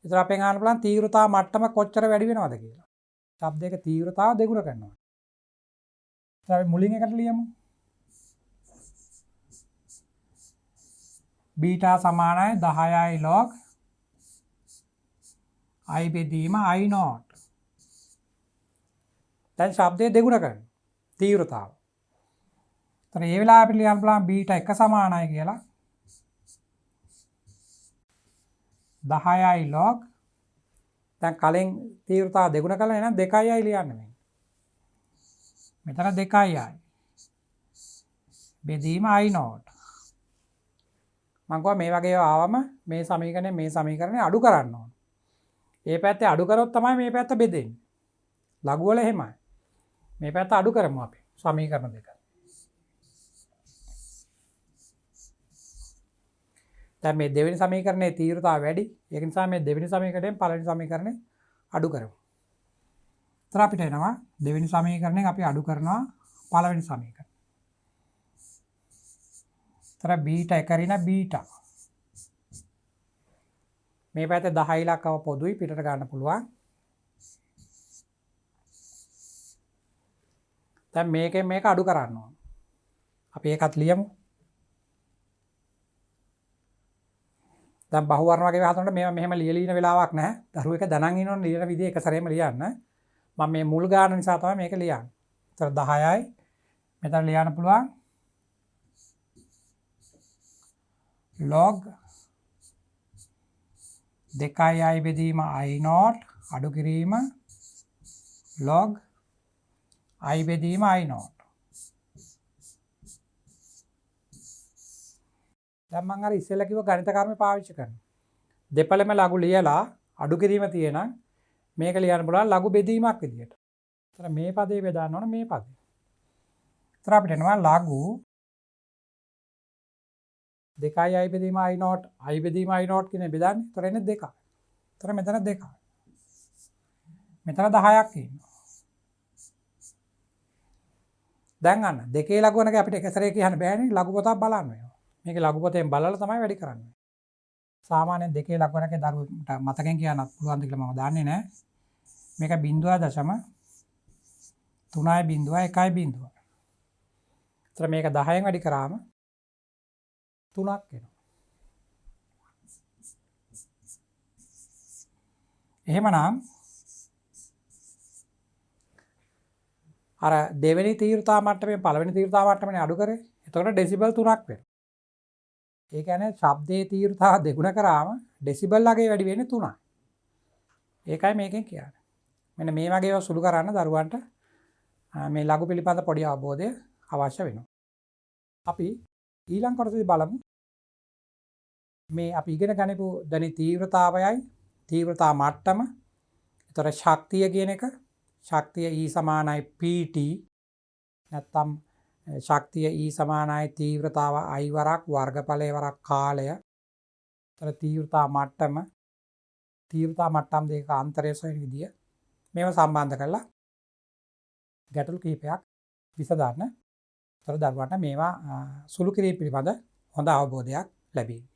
ඒතර අපෙන් අහන්න පුළුවන් තීව්‍රතාව මට්ටම කොච්චර වැඩි වෙනවද කියලා. ශබ්දයක තීව්‍රතාව දෙගුණ කරනවා. ඒතර අපි මුලින් එකට ලියමු. බීටා සමානයි 10යි log I බෙදීම I not. දැන් ශබ්දයේ දෙගුණ කරන තීව්‍රතාව. ඒතර මේ වෙලාව අපිට ලියන්න පුළුවන් බීටා 1 සමානයි කියලා. 10යි log දැන් කලින් තීව්‍රතාව දෙගුණ කළා එහෙනම් 2යි ලියන්න මේ. මෙතන 2යි. බෙදීම I not. මම කිව්වා මේ වගේ ආවම මේ සමීකරණය අඩු කරන්න ඕන. ඒ පැත්තේ අඩු කරොත් තමයි මේ පැත්ත බෙදෙන්නේ. ලඝු වල එහෙමයි. මේ පැත්ත අඩු කරමු අපි සමීකරණ දෙක. දැන් මේ දෙවෙනි සමීකරණයේ තීව්‍රතාව වැඩි. ඒක නිසා මේ දෙවෙනි සමීකරණයෙන් පළවෙනි සමීකරණය අඩු කරමු. එතන අපිට එනවා දෙවෙනි සමීකරණයෙන් අපි අඩු කරනවා පළවෙනි සමීකරණය. එතන බීටා 1 ඍණ බීටා. මේ පැත්තේ 10 ඉලක්කව පොදුයි පිටට ගන්න පුළුවන්. දැන් මේකෙන් මේක අඩු කරන්න ඕන. අපි ඒකත් ලියමු. දැන් බහුවර්ණ වගේ හදනකොට මේවා මෙහෙම ලියලා ඉන්න වෙලාවක් නැහැ. දරුවෙක් දැනන් ඉන්නවනේ ලියන විදිහ එක සැරේම ලියන්න. මම මේ මුල් ගාන නිසා තමයි මේක ලියන්නේ. ඒතර 10යි. මෙතන ලියන්න පුළුවන් log 2i බෙදීම i0 අඩු කිරීම log i බෙදීම i0. දැන් මම අර ඉස්සෙල්ලා කිව්ව ගණිත කර්ම පාවිච්චි කරනවා. දෙපළම ලඝු ලියලා අඩු කිරීම තියෙනම් මේක ලියන්න පුළුවන් ලඝු බෙදීමක් විදියට. ඒතර මේ පදේ බෙදන්න ඕන මේ පදේ. ඒතර අපිට එනවා ලඝු 2i බෙදීම i0 i බෙදීම i0 කියන බෙදන්නේ. ඒතර එන්නේ 2. ඒතර මෙතන 2. මෙතන 10ක් ඉන්නවා. දැන් අන්න දෙකේ ලඝු වෙනක අපිට එක සැරේ කියන්න බෑනේ ලඝු පොතක් බලන්න වෙනවා. මේක ලඝු පොතෙන් බලලා තමයි වැඩි කරන්නේ. සාමාන්‍යයෙන් දෙකේ ලඝු වෙනකේ දරුවෙකුට මතකෙන් කියන්නත් පුළුවන්ද කියලා මම දන්නේ නැහැ. මේක 0.3.1.0. ඒතර මේක 10න් වැඩි කරාම 3ක් එනවා. එහෙමනම් අර දෙවෙනි තීව්‍රතා මට්ටමේ පළවෙනි තීව්‍රතා මට්ටමනේ අඩු කරේ. එතකොට ඩෙසිබල් 3ක් වෙනවා. ඒ කියන්නේ ශබ්දයේ තීව්‍රතාව දෙගුණ කරාම ඩෙසිබල් ලගේ වැඩි වෙන්නේ 3යි. ඒකයි මේකෙන් කියන්නේ. මෙන්න මේ වගේ ඒවා සුළු කරන්න දරුවන්ට මේ ලඝු පිළිබඳ පොඩි අවබෝධය අවශ්‍ය වෙනවා. අපි ඊළඟ කොටසදී බලමු මේ අපි ඉගෙන ගනිපු ධ්වනි තීව්‍රතාවයයි තීව්‍රතා මට්ටම. ඒතර ශක්තිය කියන එක ශක්තිය E සමානයි PT නැත්නම් ශක්තිය E සමානයි තීව්‍රතාව I වරක් වර්ගඵලය වරක් කාලය. ඒතර තීව්‍රතා මට්ටම දෙක අන්තරය සොයන විදිය මේව සම්බන්ධ කරලා ගැටලු කිහිපයක් විසඳන්න. ඒතර දරුවන්ට මේවා සුළු කිරීම පිළිබඳ හොඳ අවබෝධයක් ලැබෙයි.